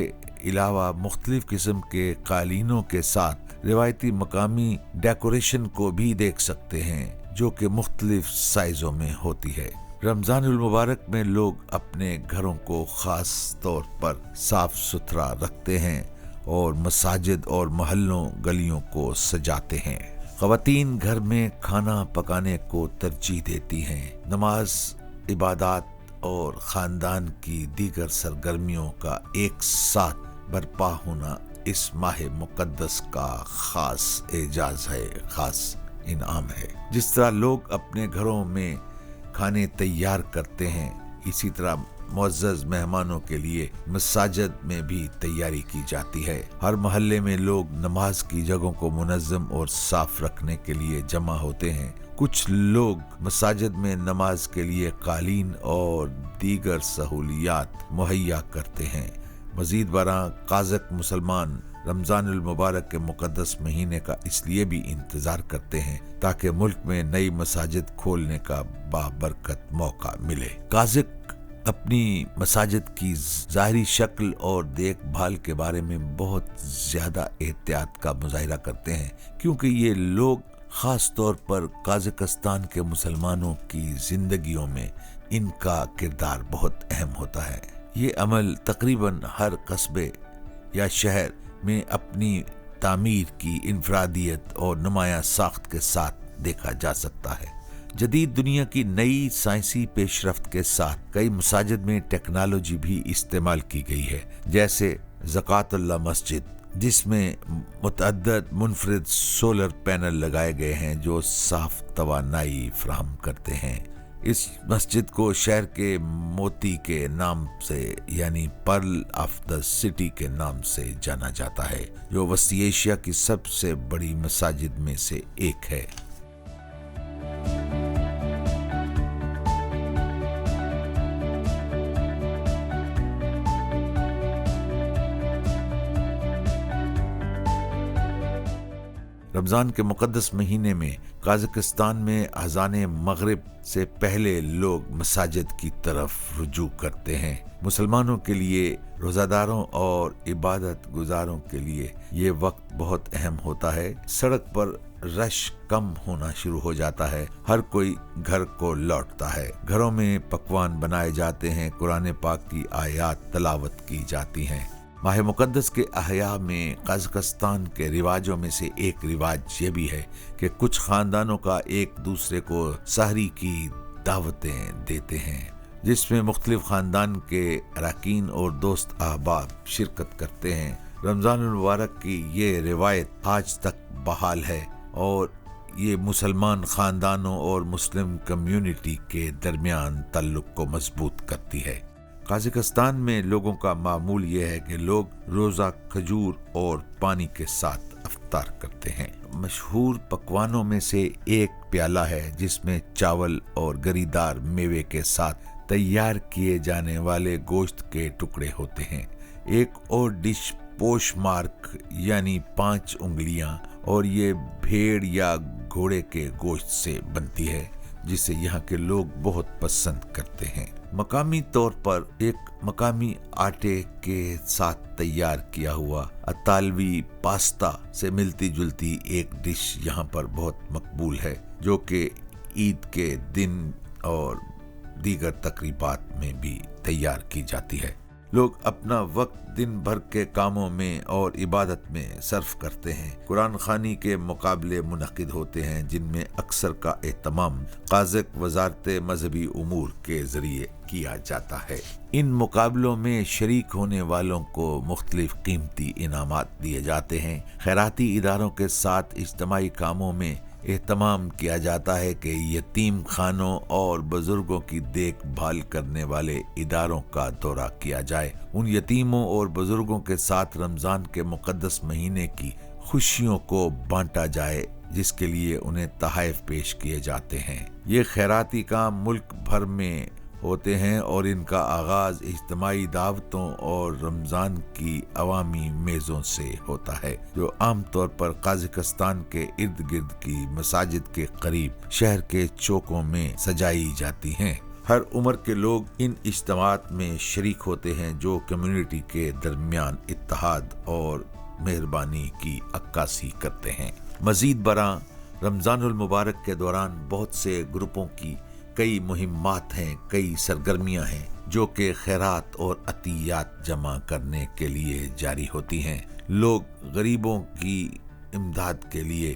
अलावा मुख्तलिफ किस्म के कालीनों के साथ रिवायती मकामी डेकोरेशन को भी देख सकते हैं, जो कि मुख्तलिफ साइज़ों में होती है. रमज़ानुल मुबारक में लोग अपने घरों को ख़ास तौर पर साफ सुथरा रखते हैं और मसाजिद और महल्लों गलियों को सजाते हैं. ख़वातीन घर में खाना पकाने को तरजीह देती हैं. नमाज, इबादत और ख़ानदान की दीगर सरगर्मियों का एक साथ बर्पा होना इस माह मुक़द्दस का ख़ास एजाज़ है, ख़ास इनाम है. जिस तरह लोग अपने घरों में खाने तैयार करते हैं, इसी तरह मुअज़्ज़ज़ मेहमानों के लिए मसाजिद में भी तैयारी की जाती है. हर महल्ले में लोग नमाज की जगहों को मुनज़्ज़म और साफ रखने के लिए जमा होते हैं कुछ लोग मसाजिद में नमाज के लिए कालीन और दीगर सहूलियात मुहैया करते हैं। मजीद बरां काज़क मुसलमान रमज़ानुल मुबारक के मुक़द्दस महीने का इसलिए भी इंतज़ार करते हैं ताकि मुल्क में नई मसाजिद खोलने का बाबरकत मौका मिले। काज़क अपनी मसाजिद की ज़ाहिरी शक्ल और देखभाल के बारे में बहुत ज़्यादा एहतियात का मुज़ाहिरा करते हैं, क्योंकि ये लोग ख़ास तौर पर काज़किस्तान के मुसलमानों की ज़िंदगियों में इनका किरदार बहुत अहम होता है। ये अमल तकरीबन हर कस्बे या शहर में अपनी तामीर की इनफरादियत और नुमायां साख्त के साथ देखा जा सकता है। जदीद दुनिया की नई साइंसी पेशरफ्त के साथ कई मसाजिद में टेक्नोलॉजी भी इस्तेमाल की गई है, जैसे ज़कातुल्लाह मस्जिद, जिसमें मुतअद्दिद मुनफरिद सोलर पैनल लगाए गए हैं जो साफ तवानाई फराहम करते हैं। इस मस्जिद को शहर के मोती के नाम से यानी पर्ल ऑफ द सिटी के नाम से जाना जाता है, जो वस्ती एशिया की सबसे बड़ी मसाजिद में से एक है। रमज़ान के मुक़द्दस महीने में काज़किस्तान में अज़ाने मग़रिब से पहले लोग मसाजिद की तरफ रुजू करते हैं। मुसलमानों के लिए, रोज़ादारों और इबादत गुजारों के लिए ये वक्त बहुत अहम होता है। सड़क पर रश कम होना शुरू हो जाता है, हर कोई घर को लौटता है, घरों में पकवान बनाए जाते हैं, कुरान पाक की आयात तलावत की जाती हैं। माह मुक़द्दस के अहया में काज़किस्तान के रिवाजों में से एक रिवाज ये भी है कि कुछ ख़ानदानों का एक दूसरे को सहरी की दावतें देते हैं, जिसमें मुख्तलिफ ख़ानदान के अरकान और दोस्त अहबाब शिरकत करते हैं। रमज़ानुल मुबारक की ये रिवायत आज तक बहाल है और ये मुसलमान ख़ानदानों और मुस्लिम कम्युनिटी के दरमियान ताल्लुक़ को मजबूत करती है। काज़किस्तान में लोगों का मामूल यह है कि लोग रोज़ा खजूर और पानी के साथ अफ्तार करते हैं। मशहूर पकवानों में से एक प्याला है जिसमें चावल और गरीदार मेवे के साथ तैयार किए जाने वाले गोश्त के टुकड़े होते हैं। एक और डिश पोशमार्क यानी 5 उंगलियां और ये भेड़ या घोड़े के गोश्त से बनती है, जिसे यहाँ के लोग बहुत पसंद करते हैं। मकामी तौर पर एक मकामी आटे के साथ तैयार किया हुआ अतालवी पास्ता से मिलती जुलती एक डिश यहाँ पर बहुत मकबूल है, जो कि ईद के दिन और दीगर तकरीबात में भी तैयार की जाती है। लोग अपना वक्त दिन भर के कामों में और इबादत में सर्फ करते हैं। कुरान खानी के मुकाबले मुनक़िद होते हैं, जिनमें अक्सर का एहतमाम काज़क वज़ारत मजहबी उमूर के ज़रिए किया जाता है। इन मुकाबलों में शरीक होने वालों को मुख्तलिफ कीमती इनामात दिए जाते हैं। खैराती इदारों के साथ इज्तिमाई कामों में एहतमाम किया जाता है कि यतीम खानों और बुजुर्गों की देखभाल करने वाले इदारों का दौरा किया जाए। उन यतीमों और बुजुर्गों के साथ रमज़ान के मुक़द्दस महीने की खुशियों को बांटा जाए, जिसके लिए उन्हें तोहफ़े पेश किए जाते हैं। ये खैराती काम मुल्क भर में होते हैं और इनका आगाज़ इज्तिमाई दावतों और रमज़ान की अवामी मेज़ों से होता है, जो आम तौर पर काज़किस्तान के इर्द गिर्द की मसाजिद के करीब शहर के चौकों में सजाई जाती हैं। हर उम्र के लोग इन इज्तिमात में शरीक होते हैं, जो कम्युनिटी के दरमियान इत्तेहाद और मेहरबानी की अक्कासी करते हैं। मज़ीद बरां रमज़ानुल मुबारक के दौरान बहुत से ग्रुपों की कई मुहिम्मात हैं, कई सरगर्मियां हैं, जो कि खैरात और अतियात जमा करने के लिए जारी होती हैं। लोग गरीबों की इमदाद के लिए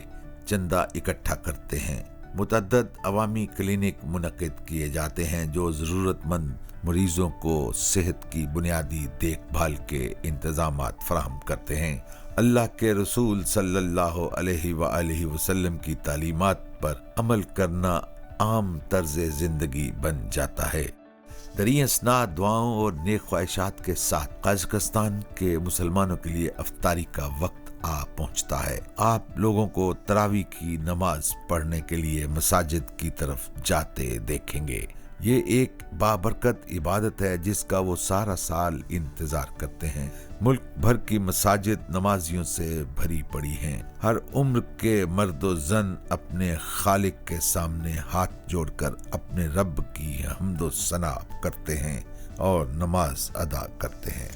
चंदा इकट्ठा करते हैं। मुतअद्दिद अवामी क्लिनिक मुनक़िद किए जाते हैं, जो ज़रूरतमंद मरीजों को सेहत की बुनियादी देखभाल के इंतज़ामात फराहम करते हैं। अल्लाह के रसूल सल्लल्लाहु अलैहि वसल्लम की तालीमात पर अमल करना आम तर्ज जिंदगी बन जाता है। दरियासना दुआओं और नेक ख्वाहिशात के साथ काज़किस्तान के मुसलमानों के लिए अफ्तारी का वक्त आ पहुंचता है। आप लोगों को तरावी की नमाज पढ़ने के लिए मसाजिद की तरफ जाते देखेंगे। ये एक बाबरकत इबादत है जिसका वो सारा साल इंतजार करते हैं। मुल्क भर की मसाजिद नमाजियों से भरी पड़ी हैं। हर उम्र के मर्दो जन अपने खालिक के सामने हाथ जोड़कर अपने रब की हम्दो सना करते हैं और नमाज अदा करते हैं।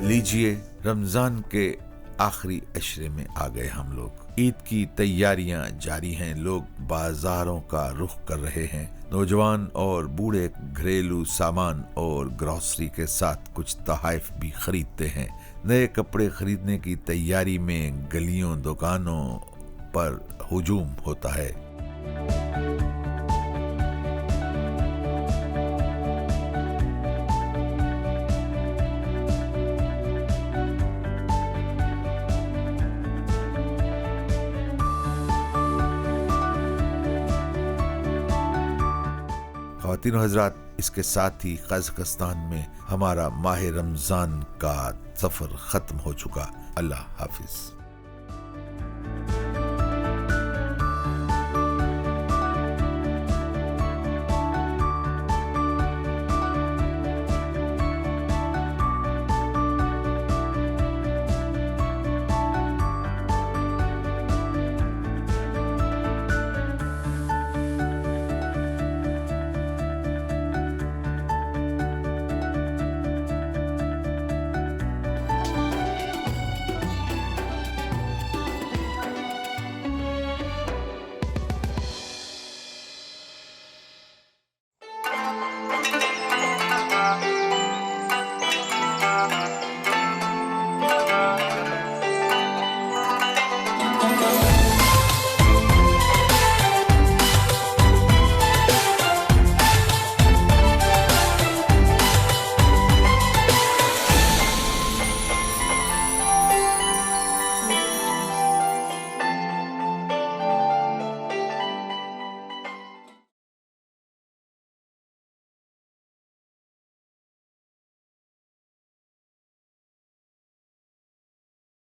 लीजिए, रमजान के आखिरी अशरे में आ गए हम लोग। ईद की तैयारियां जारी हैं। लोग बाजारों का रुख कर रहे हैं। नौजवान और बूढ़े घरेलू सामान और ग्रोसरी के साथ कुछ तोहफे भी खरीदते हैं। नए कपड़े खरीदने की तैयारी में गलियों दुकानों पर हुजूम होता है। ख़वातीन और हज़रात, इसके साथ ही कज़ाकिस्तान में हमारा माह रमज़ान का सफ़र ख़त्म हो चुका। अल्लाह हाफिज़।